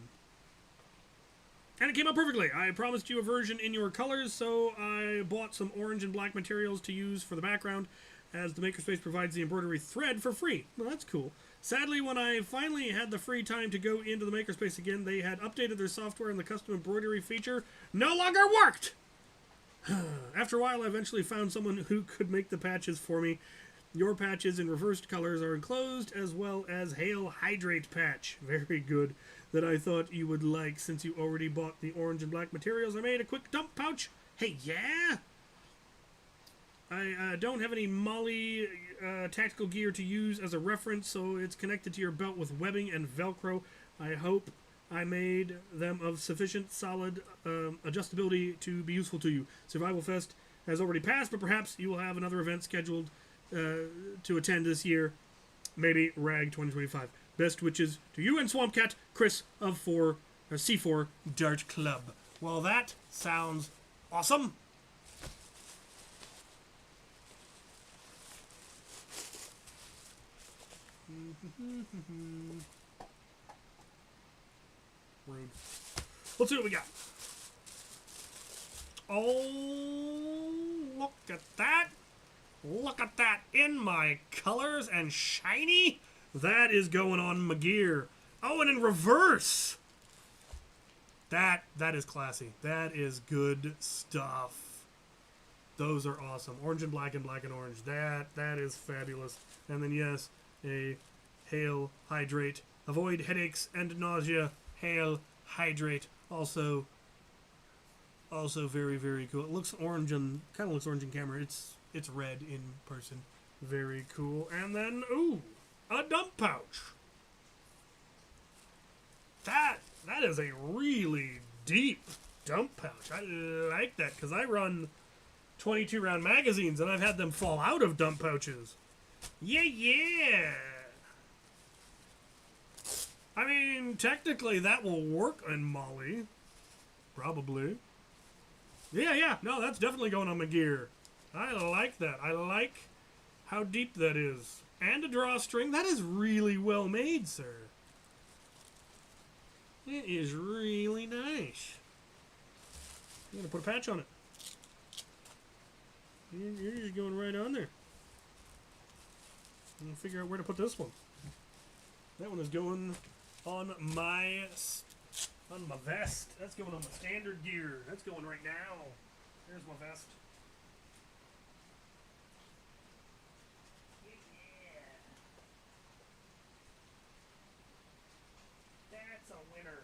it came out perfectly. I promised you a version in your colors, so I bought some orange and black materials to use for the background, as the Makerspace provides the embroidery thread for free. Well, that's cool. Sadly, when I finally had the free time to go into the Makerspace again, they had updated their software and the custom embroidery feature no longer worked! After a while, I eventually found someone who could make the patches for me. Your patches in reversed colors are enclosed, as well as Hail Hydrate patch. Very good. That I thought you would like, since you already bought the orange and black materials. I made a quick dump pouch. Hey, yeah? I don't have any Molly tactical gear to use as a reference, so it's connected to your belt with webbing and Velcro. I hope I made them of sufficient solid adjustability to be useful to you. Survival Fest has already passed, but perhaps you will have another event scheduled to attend this year. Maybe RAG 2025. Best wishes to you and Swampcat, Chris of C4 Dart Club. Well, that sounds awesome. Rude. Let's see what we got. Oh, look at that. Look at that in my colors and shiny. That is going on my gear. Oh, and in reverse. That is classy. That is good stuff. Those are awesome. Orange and black and orange. That is fabulous. And then yes, a Hail Hydrate. Avoid headaches and nausea. Hail Hydrate. Also very, very cool. It looks orange and kind of looks orange in camera. It's red in person. Very cool. And then ooh, a dump pouch. That is a really deep dump pouch. I like that because I run 22 round magazines and I've had them fall out of dump pouches. Yeah. I mean, technically that will work in Molly. Probably. Yeah. No, that's definitely going on my gear. I like that. I like how deep that is. And a drawstring. That is really well made, sir. It is really nice. I'm going to put a patch on it. You're just going right on there. I'm going to figure out where to put this one. That one is going on my vest. That's going on my standard gear. That's going right now. There's my vest. That's a winner.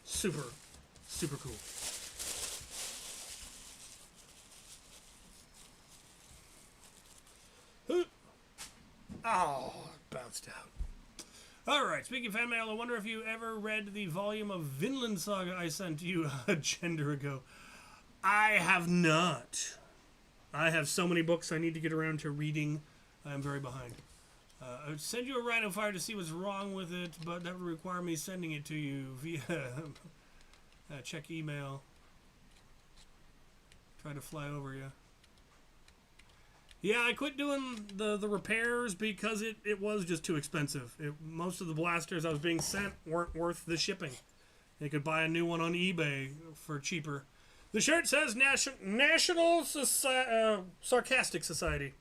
Super, super cool. Oh, bounced out. Alright, speaking of fan mail, I wonder if you ever read the volume of Vinland Saga I sent you a gender ago. I have not. I have so many books I need to get around to reading. I am very behind. I would send you a Rhino Fire to see what's wrong with it, but that would require me sending it to you via check email. Try to fly over you. Yeah, I quit doing the repairs because it was just too expensive. Most of the blasters I was being sent weren't worth the shipping. They could buy a new one on eBay for cheaper. The shirt says National Sarcastic Society.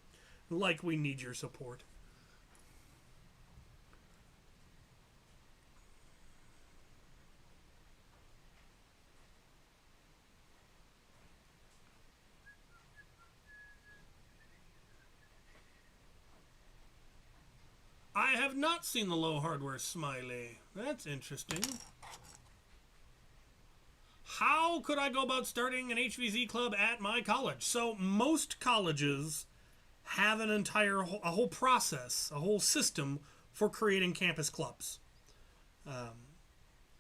Like we need your support. I have not seen the low hardware smiley. That's interesting. How could I go about starting an HVZ club at my college? So most colleges have a whole process, a whole system for creating campus clubs.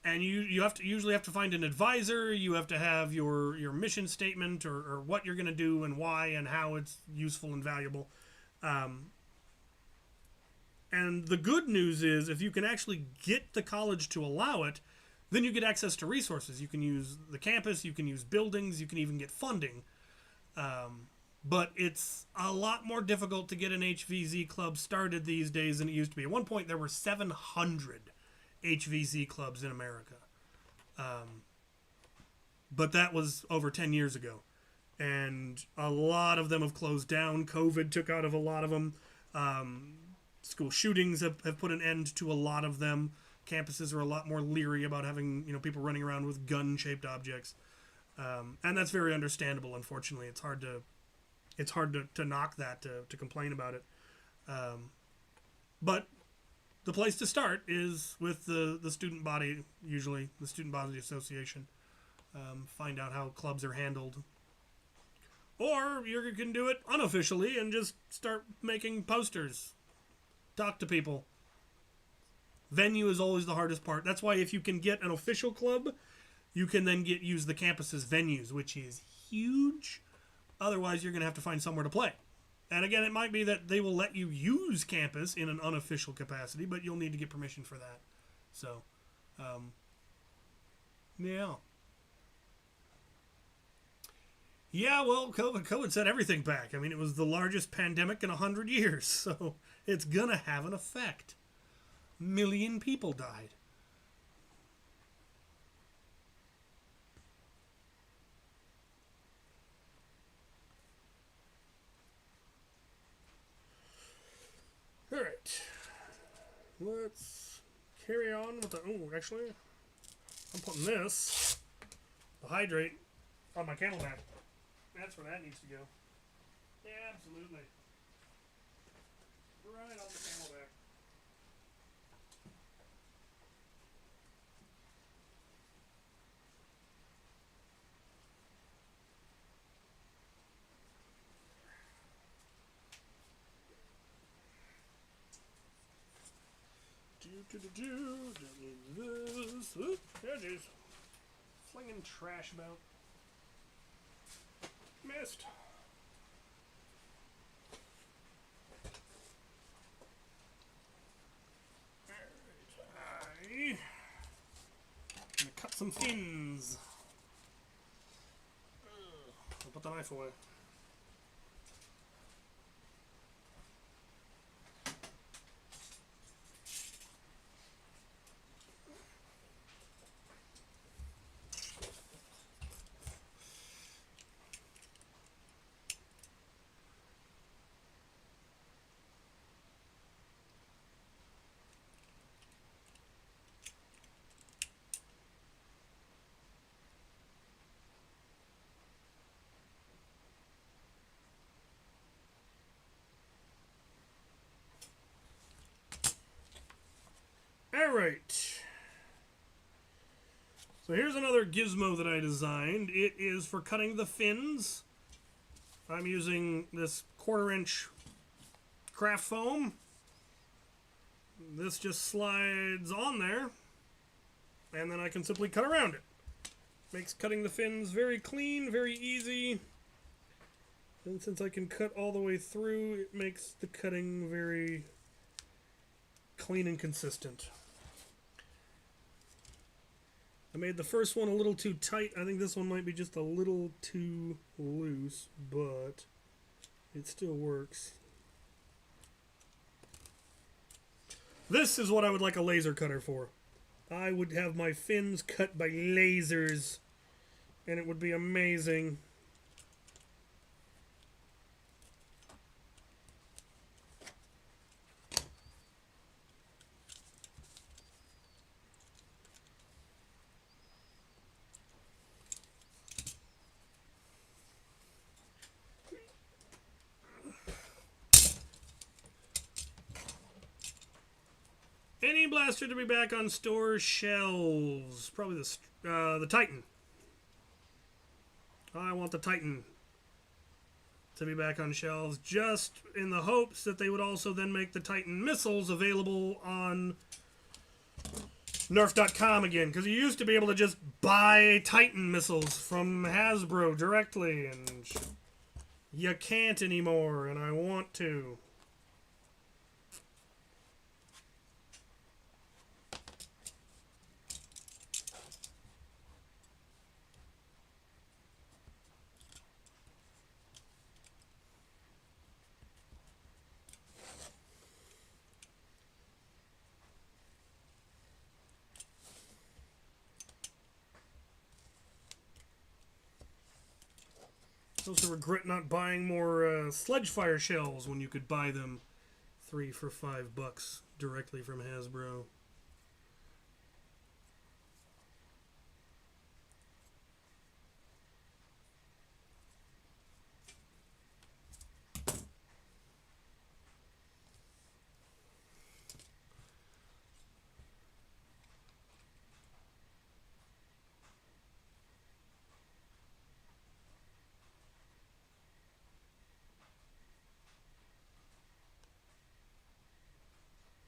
And you usually have to find an advisor. You have to have your mission statement or what you're going to do and why and how it's useful and valuable. And the good news is if you can actually get the college to allow it, then you get access to resources. You can use the campus, you can use buildings, you can even get funding. But it's a lot more difficult to get an HVZ club started these days than it used to be. At one point, there were 700 HVZ clubs in America. But that was over 10 years ago. And a lot of them have closed down. COVID took out of a lot of them. School shootings have put an end to a lot of them. Campuses are a lot more leery about having people running around with gun-shaped objects, and that's very understandable. Unfortunately, it's hard to knock that, to complain about it. But the place to start is with the student body, usually the student body association. Find out how clubs are handled, or you can do it unofficially and just start making posters. Talk to people. Venue is always the hardest part. That's why if you can get an official club, you can then use the campus's venues, which is huge. Otherwise, you're going to have to find somewhere to play. And again, it might be that they will let you use campus in an unofficial capacity, but you'll need to get permission for that. So, yeah. Yeah, well, COVID set everything back. I mean, it was the largest pandemic in 100 years, so it's going to have an effect. Million people died. All right. Let's carry on with the... Oh, actually, I'm putting this, the hydrate, on my Camelback. That's where that needs to go. Yeah, absolutely. Right on the Camelback. Don't need this. Oop, oh jeez. Flinging trash about. Missed. Alright. Gonna cut some fins. the knife away. Alright. So here's another gizmo that I designed. It is for cutting the fins. I'm using this 1/4 inch craft foam. This just slides on there, and then I can simply cut around it. Makes cutting the fins very clean, very easy. And since I can cut all the way through, it makes the cutting very clean and consistent. I made the first one a little too tight. I think this one might be just a little too loose, but it still works. This is what I would like a laser cutter for. I would have my fins cut by lasers, and it would be amazing. Any blaster to be back on store shelves? Probably the Titan. I want the Titan to be back on shelves, just in the hopes that they would also then make the Titan missiles available on Nerf.com again, because you used to be able to just buy Titan missiles from Hasbro directly, and you can't anymore, and I want to. I also regret not buying more sledge fire shells when you could buy them 3 for $5 directly from Hasbro.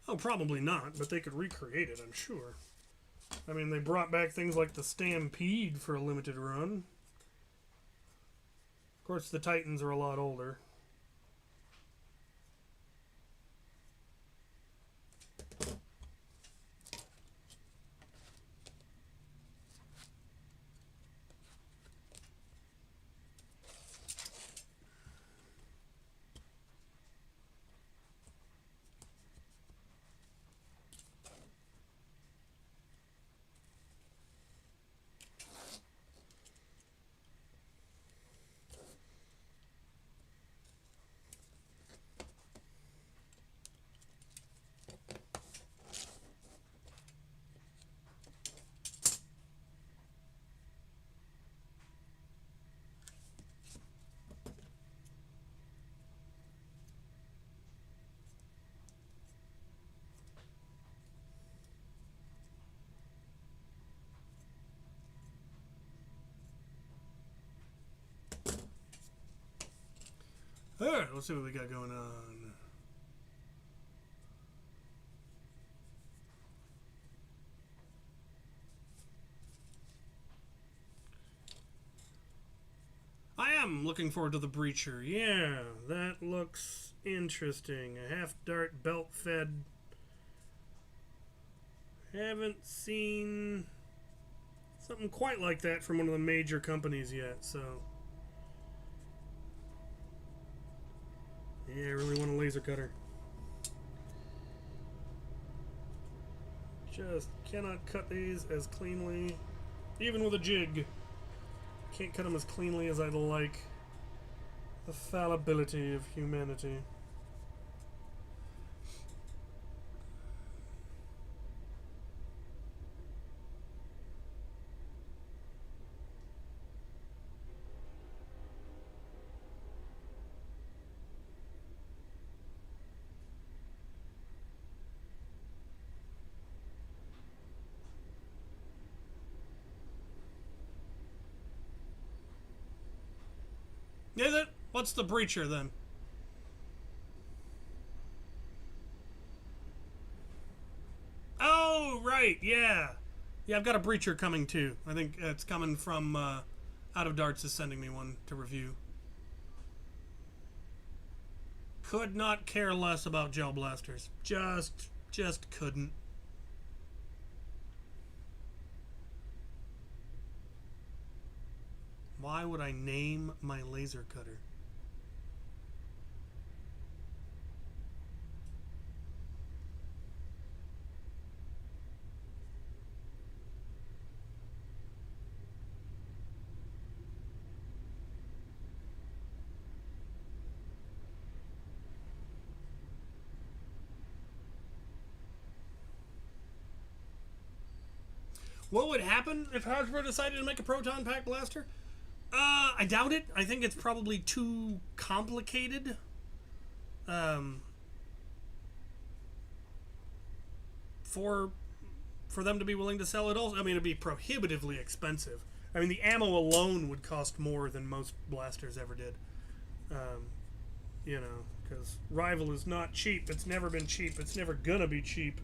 Oh, probably not, but they could recreate it, I'm sure. I mean, they brought back things like the Stampede for a limited run. Of course, the Titans are a lot older. Alright, let's see what we got going on. I am looking forward to the Breacher. Yeah, that looks interesting. A half-dart belt-fed. Haven't seen something quite like that from one of the major companies yet, so Yeah, I really want a laser cutter. Just cannot cut these as cleanly. Even with a jig. Can't cut them as cleanly as I'd like. The fallibility of humanity. Is it? What's the breacher then? Oh, right, yeah. Yeah, I've got a breacher coming too. I think it's coming from Out of Darts is sending me one to review. Could not care less about gel blasters. Just couldn't. Why would I name my laser cutter? What would happen if Hasbro decided to make a proton pack blaster? I doubt it. I think it's probably too complicated. For them to be willing to sell it. Also, I mean, it'd be prohibitively expensive. I mean, the ammo alone would cost more than most blasters ever did. You know, because Rival is not cheap. It's never been cheap. It's never gonna be cheap.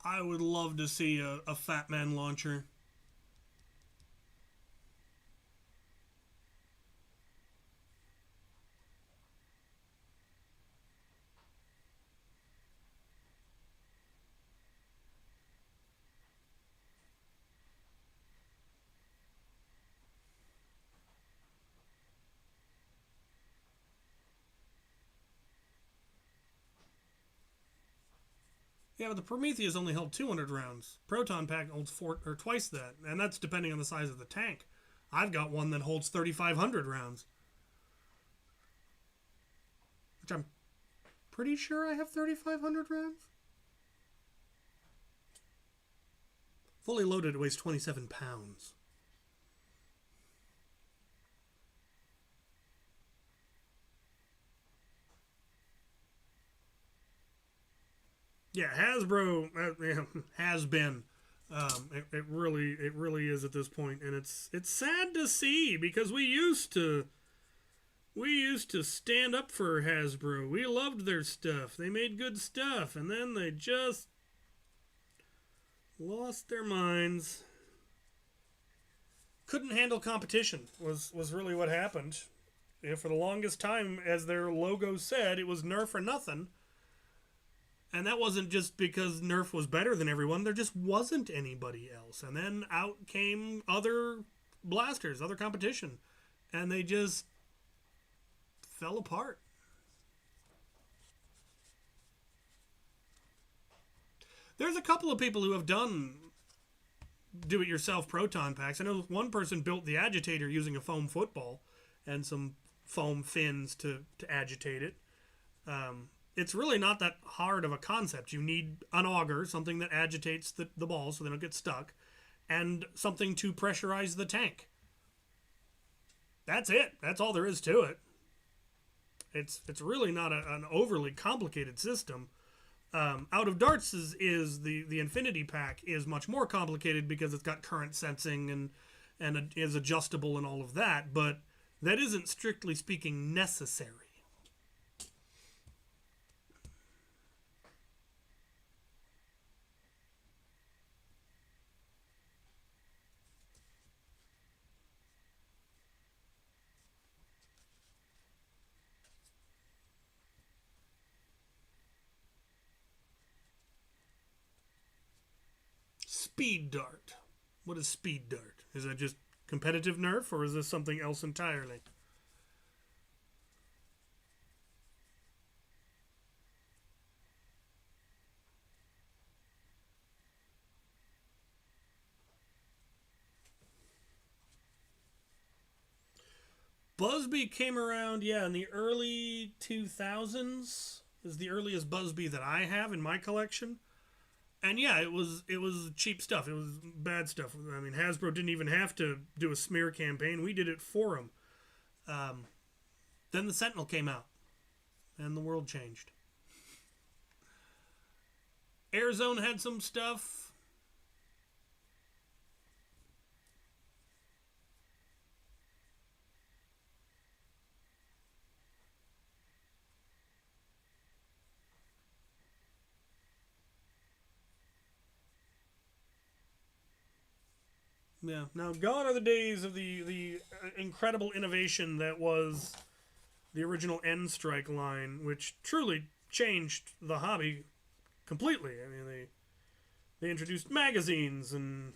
I would love to see a Fat Man launcher. Yeah, but the Prometheus only held 200 rounds. Proton Pack holds twice that, and that's depending on the size of the tank. I've got one that holds 3,500 rounds, which I'm pretty sure I have 3,500 rounds. Fully loaded, it weighs 27 pounds. Yeah, Hasbro has been. It really is at this point, and it's sad to see because we used to stand up for Hasbro. We loved their stuff. They made good stuff, and then they just lost their minds. Couldn't handle competition was really what happened. Yeah, for the longest time, as their logo said, it was Nerf or nothing. And that wasn't just because Nerf was better than everyone. There just wasn't anybody else. And then out came other blasters, other competition. And they just fell apart. There's a couple of people who have done do-it-yourself proton packs. I know one person built the agitator using a foam football and some foam fins to agitate it. It's really not that hard of a concept. You need an auger, something that agitates the balls so they don't get stuck, and something to pressurize the tank. That's it. That's all there is to it. It's really not an overly complicated system. Out of Darts is the Infinity Pack is much more complicated because it's got current sensing and it is adjustable and all of that, but that isn't strictly speaking necessary. Speed Dart. What is Speed Dart? Is that just competitive Nerf, or is this something else entirely? Busby came around, yeah, in the early 2000s. Is the earliest Busby that I have in my collection. And yeah, it was cheap stuff. It was bad stuff. I mean, Hasbro didn't even have to do a smear campaign. We did it for them. Then the Sentinel came out, and the world changed. Airzone had some stuff. Yeah. Now, gone are the days of the incredible innovation that was the original N Strike line, which truly changed the hobby completely. I mean, they introduced magazines and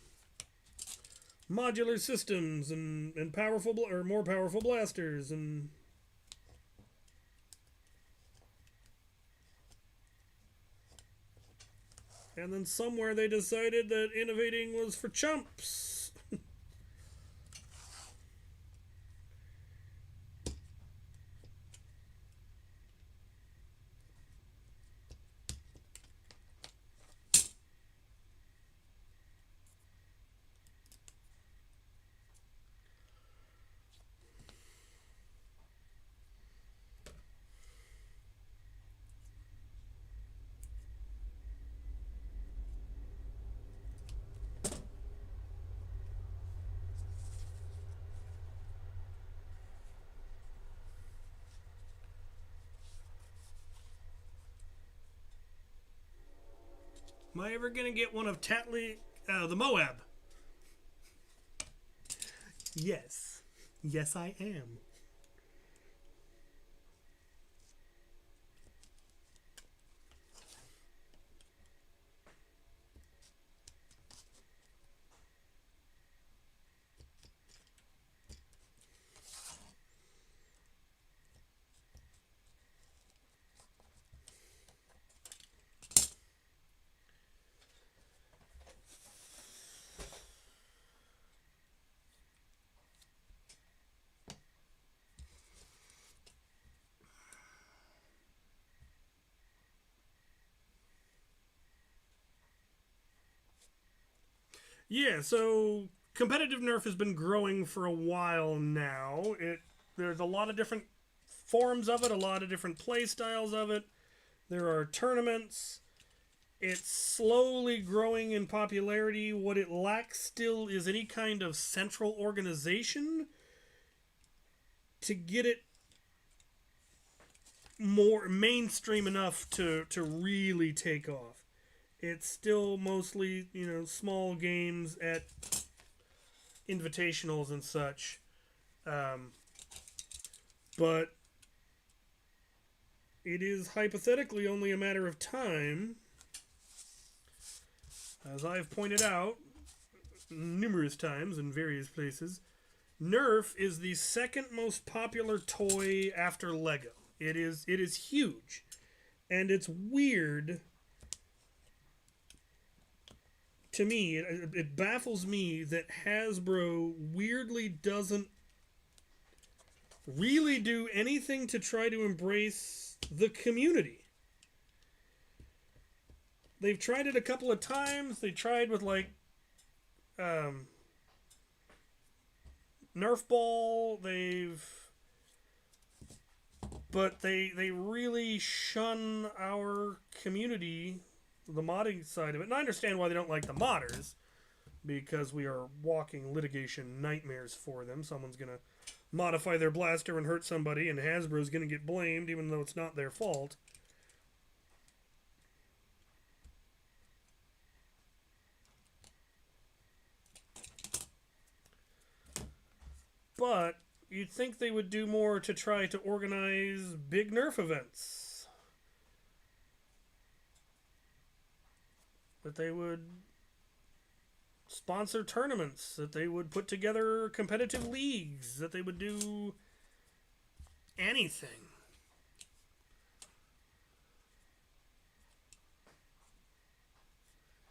modular systems and powerful or more powerful blasters and then somewhere they decided that innovating was for chumps. Am I ever gonna get one of Tatley, the Moab? Yes. Yes, I am. Yeah, so competitive Nerf has been growing for a while now. There's a lot of different forms of it, a lot of different play styles of it. There are tournaments. It's slowly growing in popularity. What it lacks still is any kind of central organization to get it more mainstream enough to really take off. It's still mostly, small games at invitationals and such. But it is hypothetically only a matter of time. As I've pointed out numerous times in various places, Nerf is the second most popular toy after Lego. It is huge. And it's weird to me, it baffles me that Hasbro weirdly doesn't really do anything to try to embrace the community. They've tried it a couple of times. They tried with Nerf ball, but they really shun our community, the modding side of it. And I understand why they don't like the modders, because we are walking litigation nightmares for them. Someone's going to modify their blaster and hurt somebody, and Hasbro's going to get blamed even though it's not their fault. But you'd think they would do more to try to organize big Nerf events. That they would sponsor tournaments, that they would put together competitive leagues, that they would do anything.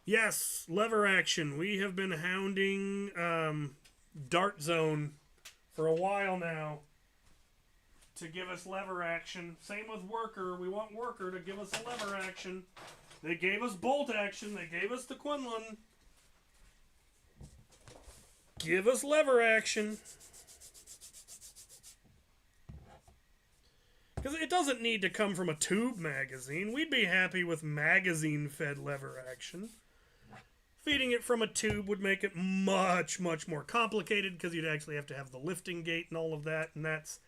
Yes, lever action. We have been hounding Dart Zone for a while now to give us lever action. Same with Worker. We want Worker to give us a lever action. They gave us bolt action. They gave us the Quinlan. Give us lever action. Because it doesn't need to come from a tube magazine. We'd be happy with magazine-fed lever action. Feeding it from a tube would make it much, much more complicated because you'd actually have to have the lifting gate and all of that, and that's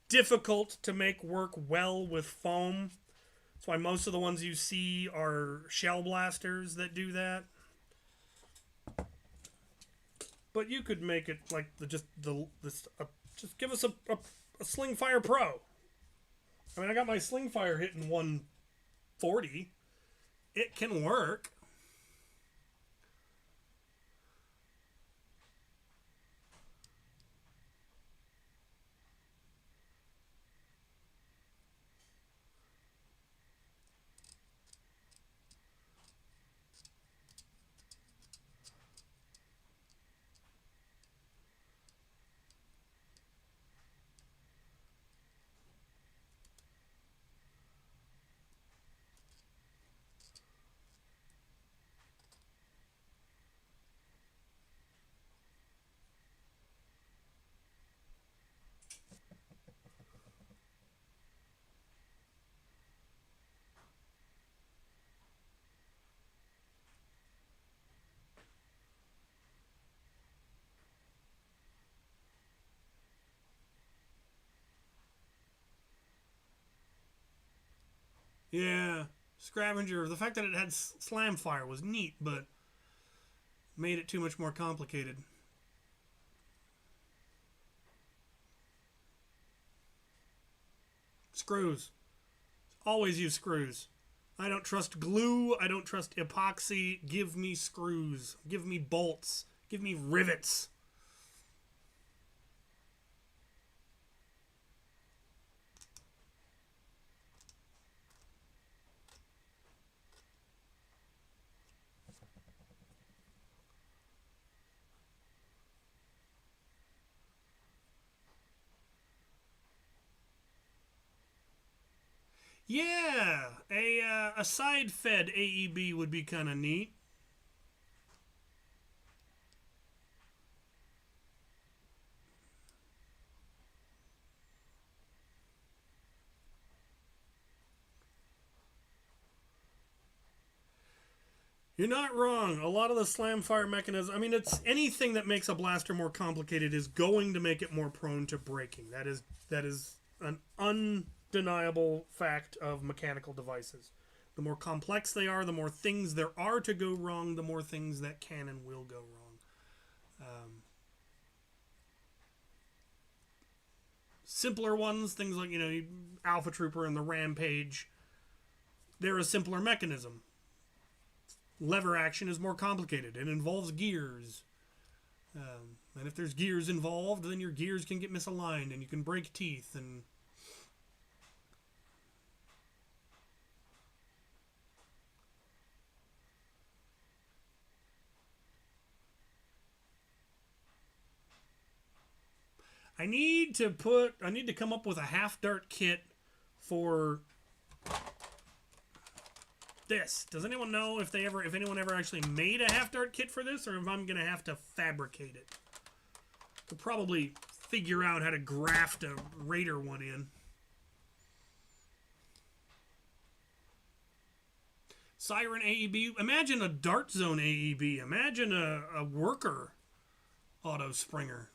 difficult to make work well with foam. That's why most of the ones you see are shell blasters that do that. But you could make it like just give us a Sling Fire Pro. I mean, I got my Sling Fire hitting 140. It can work. Yeah, Scavenger. The fact that it had slam fire was neat, but made it too much more complicated. Screws. Always use screws. I don't trust glue. I don't trust epoxy. Give me screws. Give me bolts. Give me rivets. Yeah, a side-fed AEB would be kind of neat. You're not wrong. A lot of the slam fire mechanism, I mean, it's anything that makes a blaster more complicated is going to make it more prone to breaking. That is an undeniable fact of mechanical devices. The more complex they are, the more things there are to go wrong, the more things that can and will go wrong. Simpler ones, things like, Alpha Trooper and the Rampage, they're a simpler mechanism. Lever action is more complicated. It involves gears. And if there's gears involved, then your gears can get misaligned and you can break teeth. And I need to come up with a half dart kit for this. Does anyone know if anyone ever actually made a half-dart kit for this, or if I'm gonna have to fabricate it? Could probably figure out how to graft a Raider one in. Siren AEB. Imagine a Dart Zone AEB. Imagine a worker auto springer.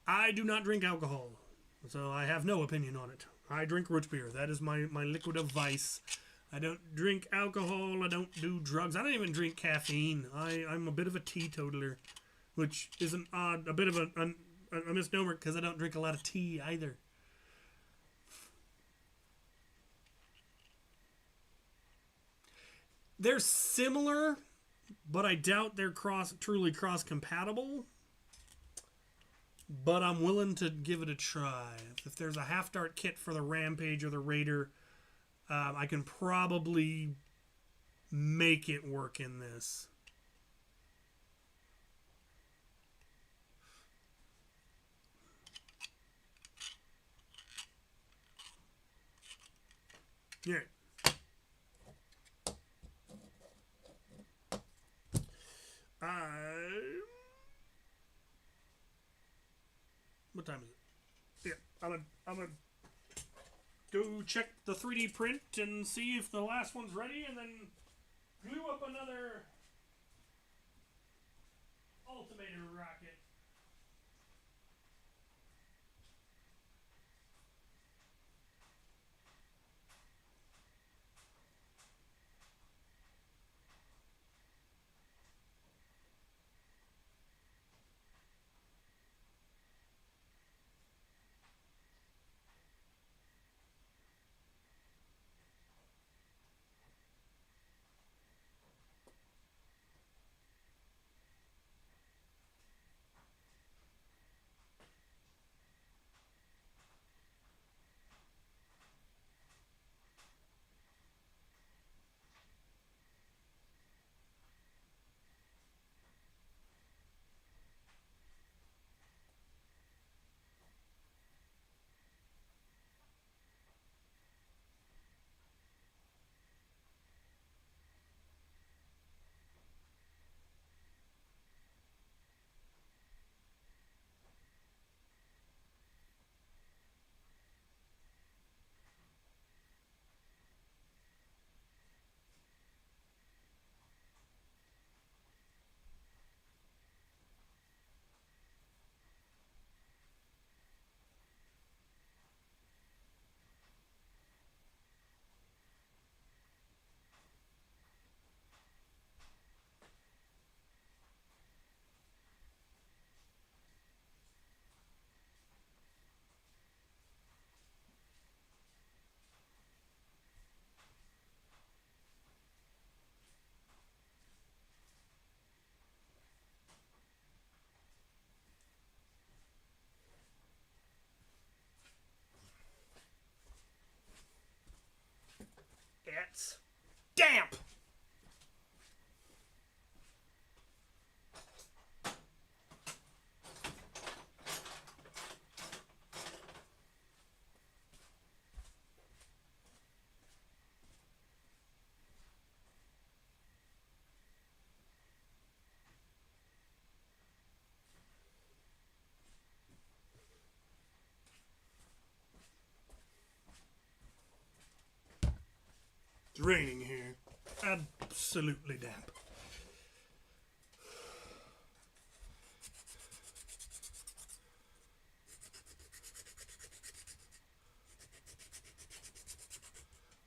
I do not drink alcohol, so I have no opinion on it. I drink root beer. That is my liquid of vice. I don't drink alcohol. I don't do drugs. I don't even drink caffeine. I'm a bit of a teetotaler, which is a bit of a misnomer because I don't drink a lot of tea either. They're similar, but I doubt they're truly cross-compatible. But I'm willing to give it a try. If there's a half-dart kit for the Rampage or the Raider, I can probably make it work in this. Yeah. What time is it? Yeah, I'm gonna go check the 3D print and see if the last one's ready, and then glue up another Ultimator rocket. It's damp! It's raining here. Absolutely damp.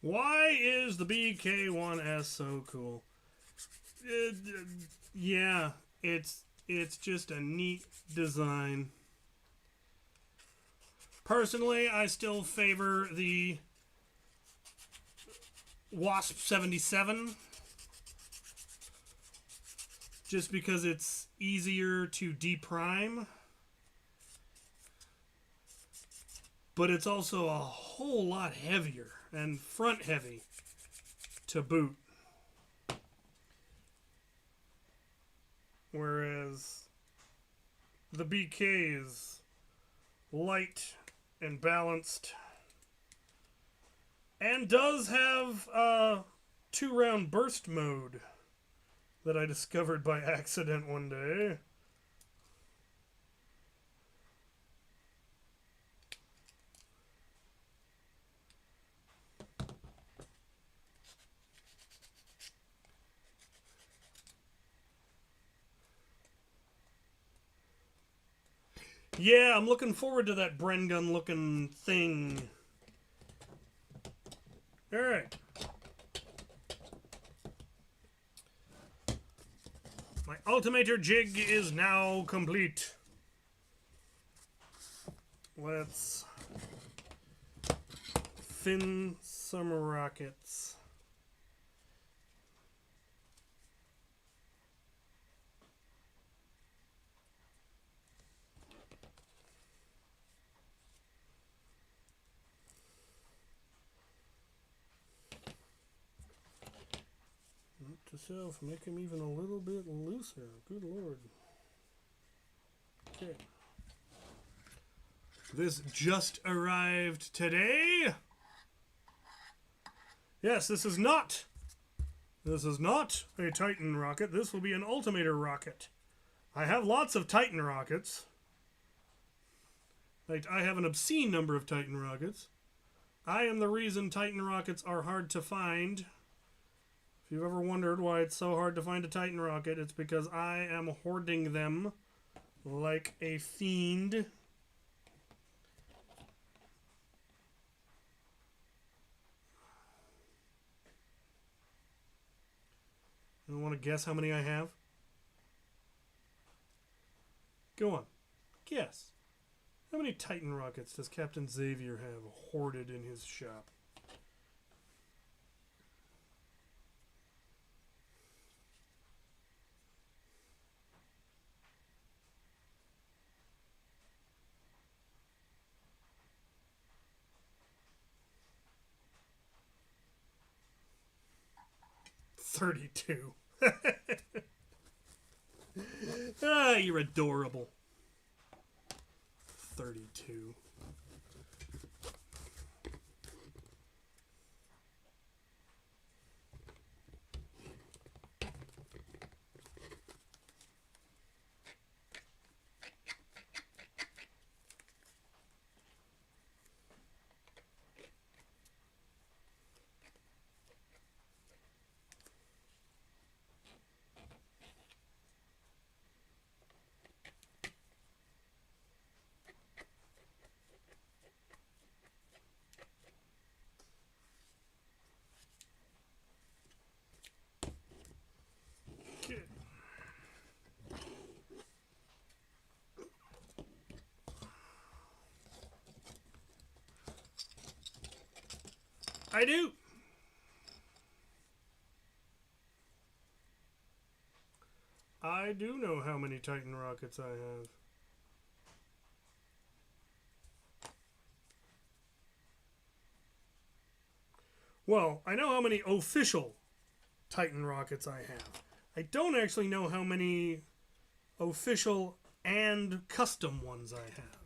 Why is the BK1S so cool? Yeah, it's just a neat design. Personally, I still favor the Wasp 77 just because it's easier to deprime, but it's also a whole lot heavier and front heavy to boot. whereas the BK is light and balanced, and does have a 2-round burst mode that I discovered by accident one day. Yeah, I'm looking forward to that Bren gun looking thing. Alright. My Ultimator jig is now complete. Let's fin some rockets. Note to self, make him even a little bit looser. Good lord. Okay. This just arrived today. Yes, this is not a Titan rocket. This will be an Ultimator rocket. I have lots of Titan rockets. Like, I have an obscene number of Titan rockets. I am the reason Titan rockets are hard to find. If you've ever wondered why it's so hard to find a Titan rocket, it's because I am hoarding them like a fiend. You want to guess how many I have? Go on. Guess. How many Titan rockets does Captain Xavier have hoarded in his shop? $32. Ah, you're adorable. 32. I do. I do know how many Titan rockets I have. Well, I know how many official Titan rockets I have. I don't actually know how many official and custom ones I have.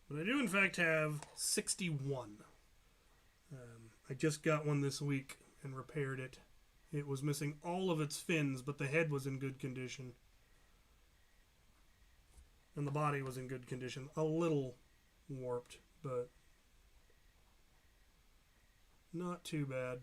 But I do, in fact, have 61. I just got one this week and repaired it. It was missing all of its fins, but the head was in good condition. And the body was in good condition. A little warped, but not too bad.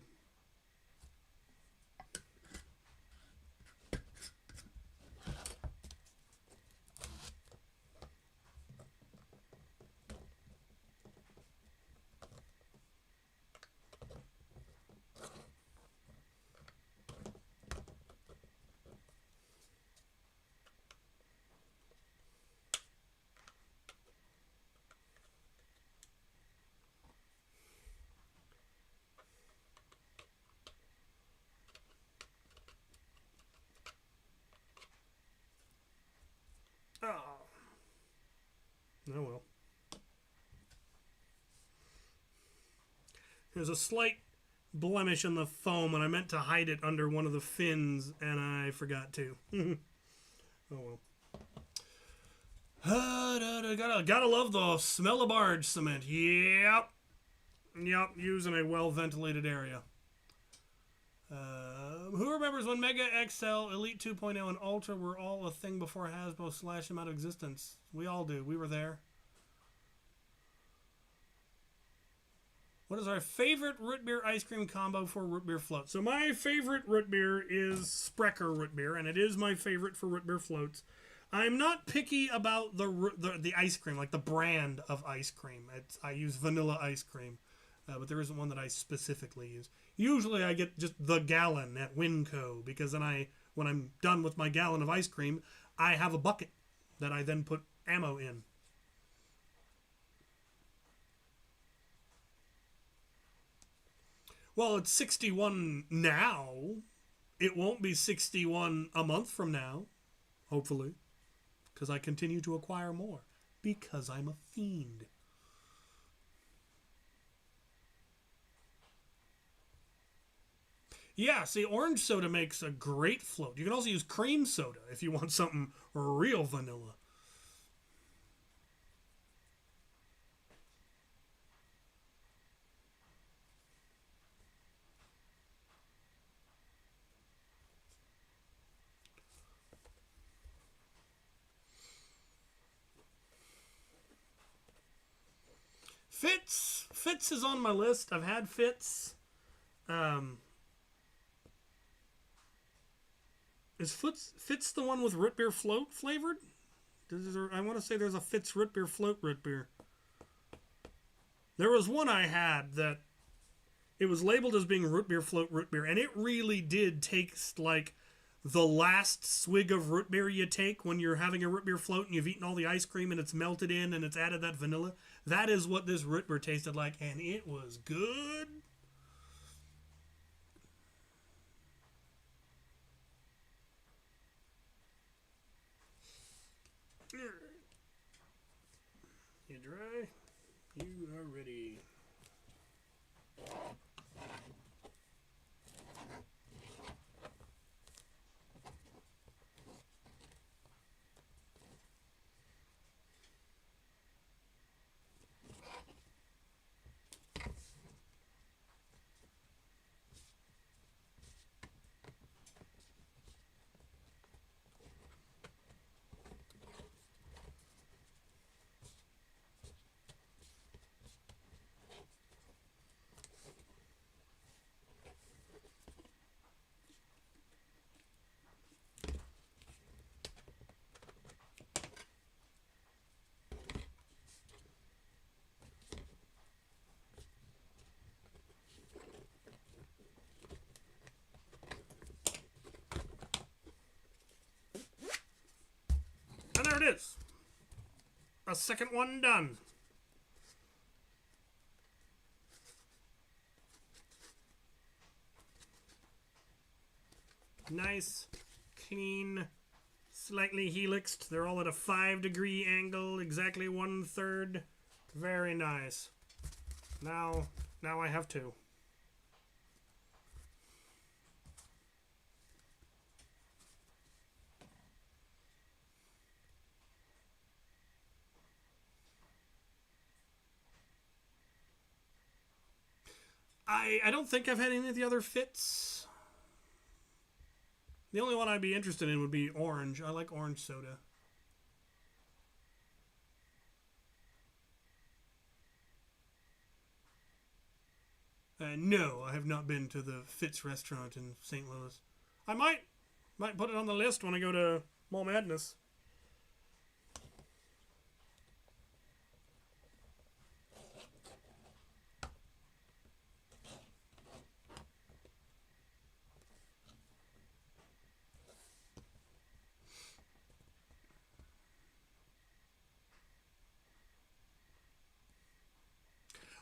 There's a slight blemish on the foam, and I meant to hide it under one of the fins, and I forgot to. Oh well. Gotta love the smell of barge cement. Yep. Using a well-ventilated area. Who remembers when Mega XL, Elite 2.0, and Ultra were all a thing before Hasbro slashed them out of existence? We all do. We were there. What is our favorite root beer ice cream combo for root beer float? So my favorite root beer is Sprecher root beer, and it is my favorite for root beer floats. I'm not picky about the ice cream, like the brand of ice cream. I use vanilla ice cream, but there isn't one that I specifically use. Usually I get just the gallon at Winco, because then when I'm done with my gallon of ice cream, I have a bucket that I then put ammo in. Well, it's 61 now. It won't be 61 a month from now, hopefully, because I continue to acquire more, because I'm a fiend. Yeah, see, orange soda makes a great float. You can also use cream soda if you want something real vanilla. Fitz is on my list. I've had Fitz. Is Fitz the one with root beer float flavored? I want to say there's a Fitz root beer float root beer. There was one I had that it was labeled as being root beer float root beer, and it really did taste like the last swig of root beer you take when you're having a root beer float and you've eaten all the ice cream and it's melted in and it's added that vanilla. That is what this root beer tasted like, and it was good. You dry? You are ready. And there it is. A second one done. Nice, clean, slightly helixed. They're all at a 5-degree angle, exactly 1/3. Very nice. Now I have two. I don't think I've had any of the other Fits. The only one I'd be interested in would be orange. I like orange soda. No, I have not been to the Fitz restaurant in St. Louis. I might put it on the list when I go to Mall Madness.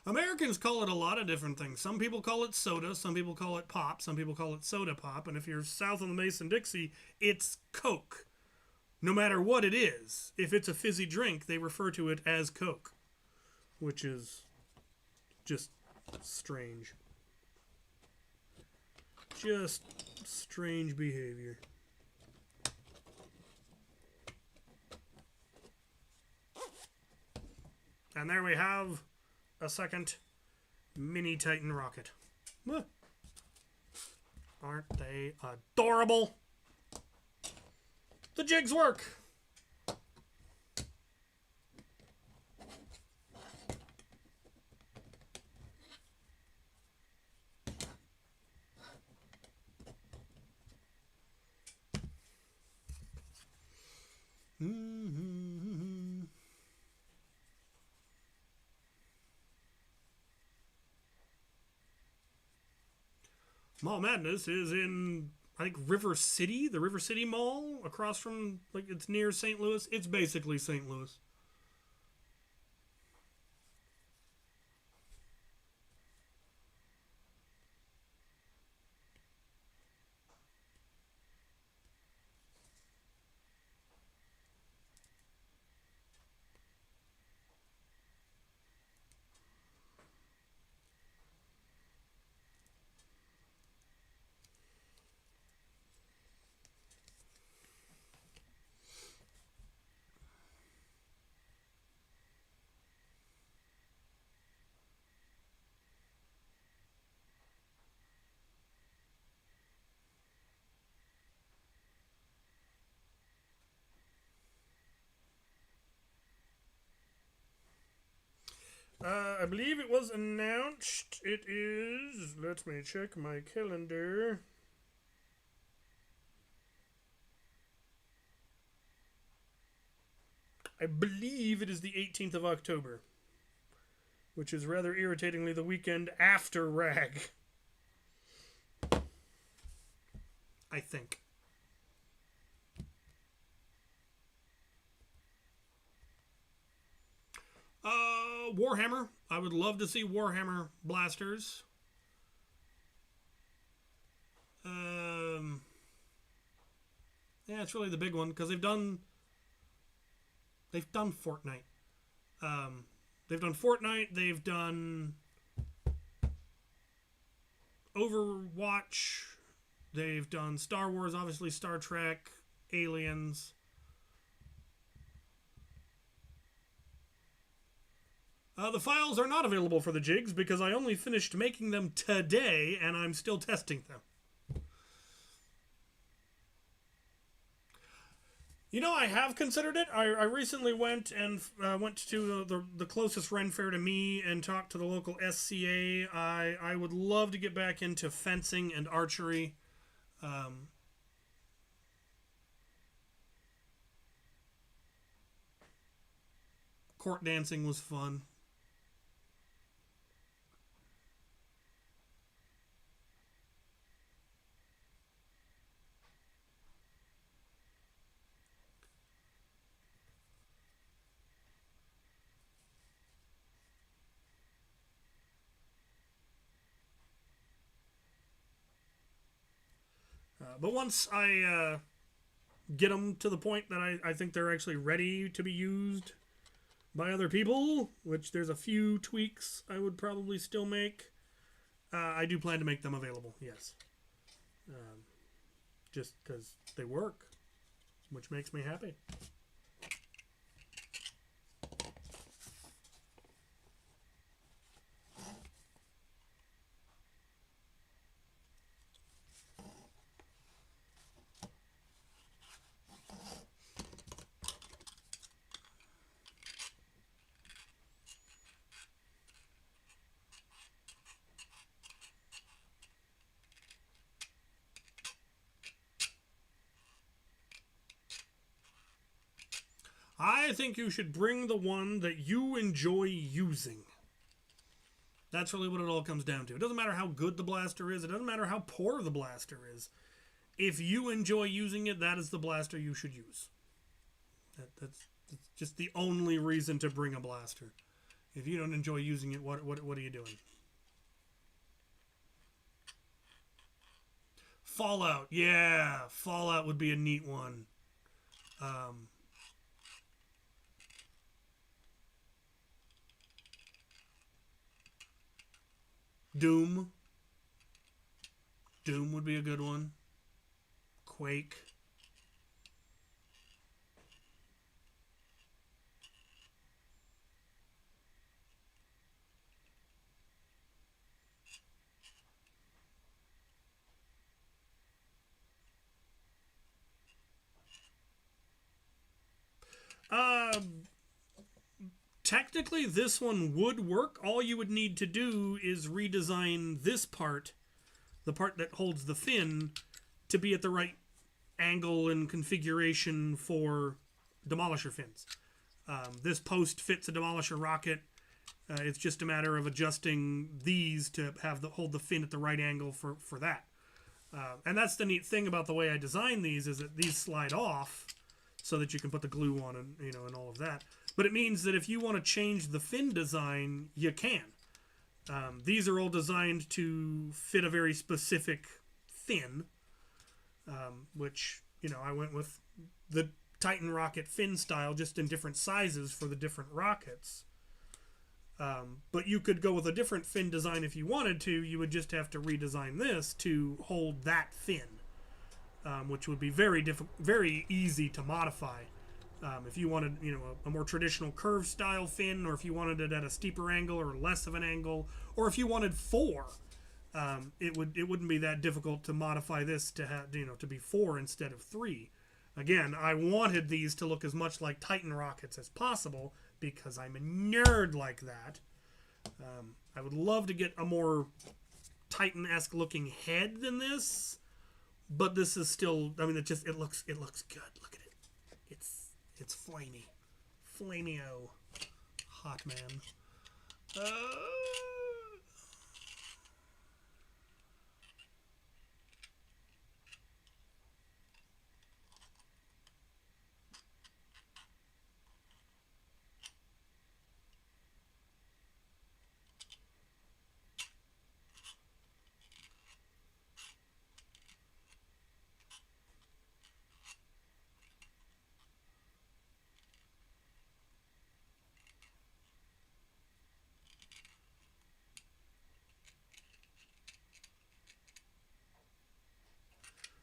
Americans call it a lot of different things. Some people call it soda, some people call it pop, some people call it soda pop, and if you're south of the Mason-Dixie, it's Coke. No matter what it is, if it's a fizzy drink, they refer to it as Coke, which is just Strange. Just strange behavior. And there we have a second mini Titan rocket. Aren't they adorable? The jigs work. Mall Madness is in, I think, River City, the River City Mall, across from, like, it's near St. Louis. It's basically St. Louis. I believe it was announced. It is. Let me check my calendar. I believe it is the 18th of October, which is rather irritatingly the weekend after RAG. I think. Warhammer. I would love to see Warhammer blasters. Yeah, it's really the big one because they've done Fortnite. They've done Fortnite. They've done Overwatch. They've done Star Wars, obviously Star Trek, Aliens. The files are not available for the jigs because I only finished making them today and I'm still testing them. You know, I have considered it. I recently went to the closest Ren Fair to me and talked to the local SCA. I would love to get back into fencing and archery. Court dancing was fun. But once I get them to the point that I think they're actually ready to be used by other people, which there's a few tweaks I would probably still make, I do plan to make them available, yes. Just because they work, which makes me happy. I think you should bring the one that you enjoy using. That's really what it all comes down to. It doesn't matter how good the blaster is. It doesn't matter how poor the blaster is. If you enjoy using it, that is the blaster you should use. That's just the only reason to bring a blaster. If you don't enjoy using it, what are you doing? Fallout. Yeah, Fallout would be a neat one. Doom. Doom would be a good one. Quake. Technically, this one would work. All you would need to do is redesign this part, the part that holds the fin, to be at the right angle and configuration for Demolisher fins. This post fits a Demolisher rocket. It's just a matter of adjusting these to have hold the fin at the right angle for that. And that's the neat thing about the way I design these, is that these slide off so that you can put the glue on and all of that. But it means that if you want to change the fin design, you can. These are all designed to fit a very specific fin, which, I went with the Titan rocket fin style, just in different sizes for the different rockets. But you could go with a different fin design if you wanted to. You would just have to redesign this to hold that fin, which would be very easy to modify. If you wanted, a more traditional curved style fin, or if you wanted it at a steeper angle or less of an angle, or if you wanted 4, it wouldn't be that difficult to modify this to have, to be 4 instead of 3. Again, I wanted these to look as much like Titan rockets as possible because I'm a nerd like that. I would love to get a more Titan-esque looking head than this, but this is still, it looks good. Look at it. It's flamey. Flamio. Hot man.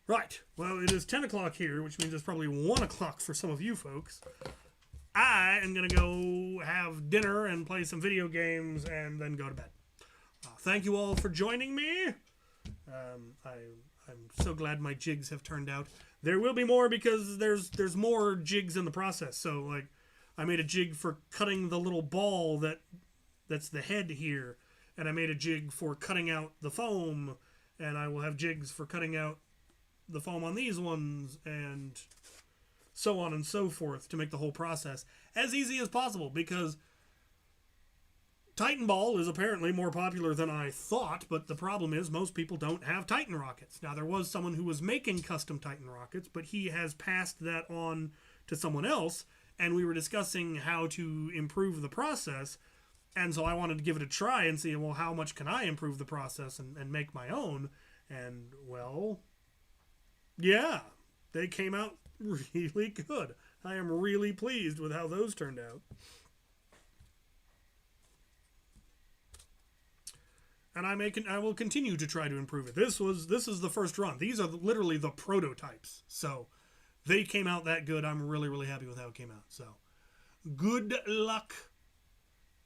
Right. Well, it is 10 o'clock here, which means it's probably 1 o'clock for some of you folks. I am going to go have dinner and play some video games and then go to bed. Thank you all for joining me. I'm so glad my jigs have turned out. There will be more because there's more jigs in the process. So, I made a jig for cutting the little ball that's the head here. And I made a jig for cutting out the foam. And I will have jigs for cutting out the foam on these ones, and so on and so forth, to make the whole process as easy as possible, because Titan Ball is apparently more popular than I thought, but the problem is most people don't have Titan rockets. Now, there was someone who was making custom Titan rockets, but he has passed that on to someone else, and we were discussing how to improve the process, and so I wanted to give it a try and see, well, how much can I improve the process and make my own, and, well, yeah, they came out really good. I am really pleased with how those turned out. And I will continue to try to improve it. This is the first run. These are literally the prototypes. So they came out that good. I'm really, really happy with how it came out. So good luck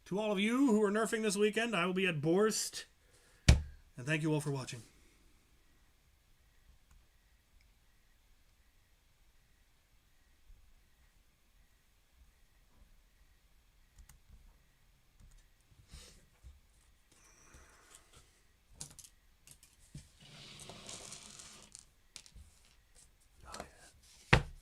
to all of you who are nerfing this weekend. I will be at Borst. And thank you all for watching. Look at that.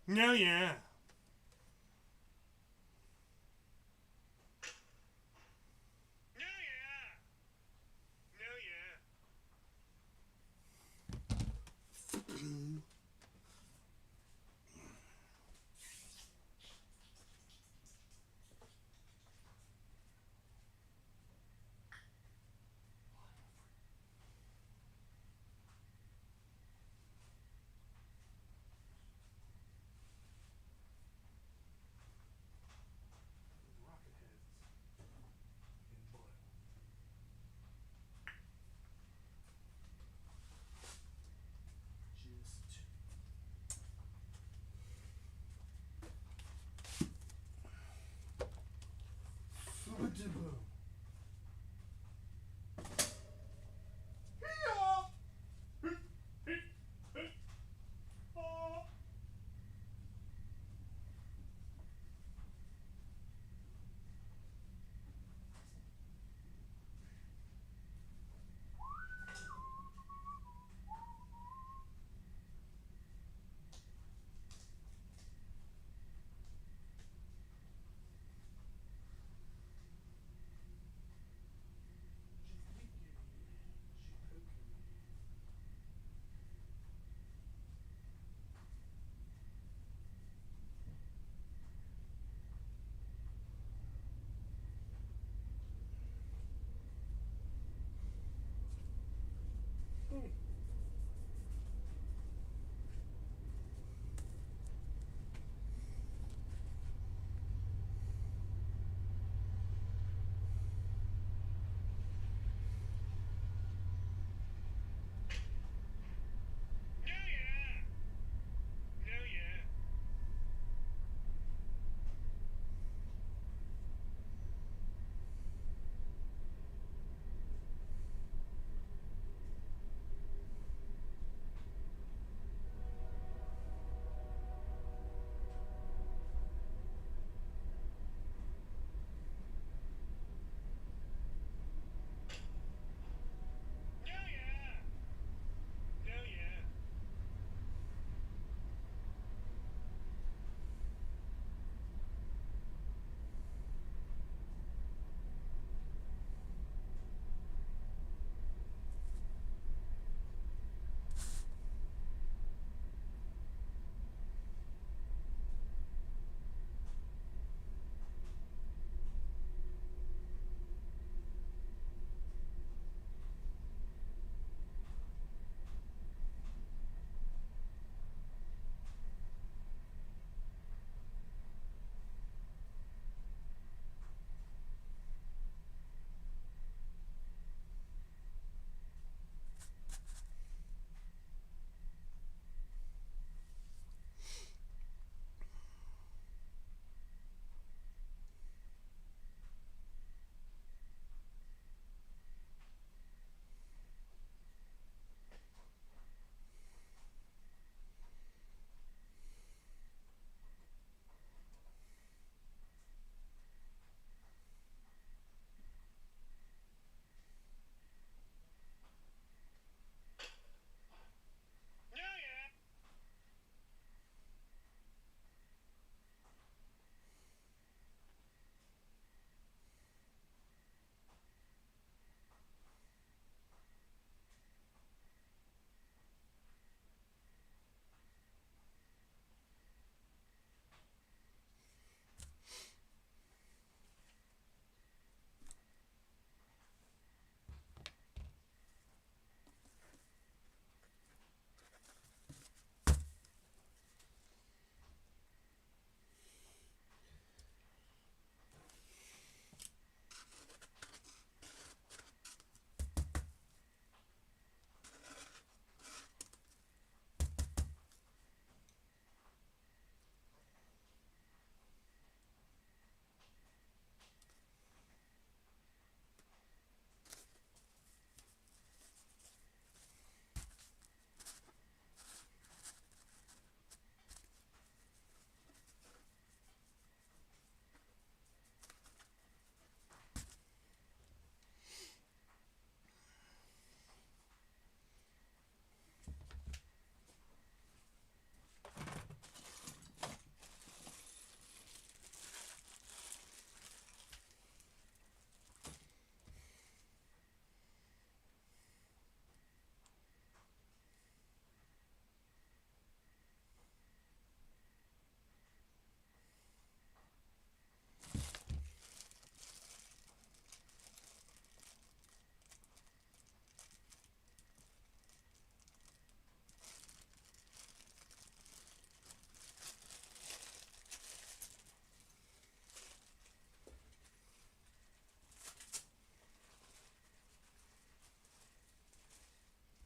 No, yeah.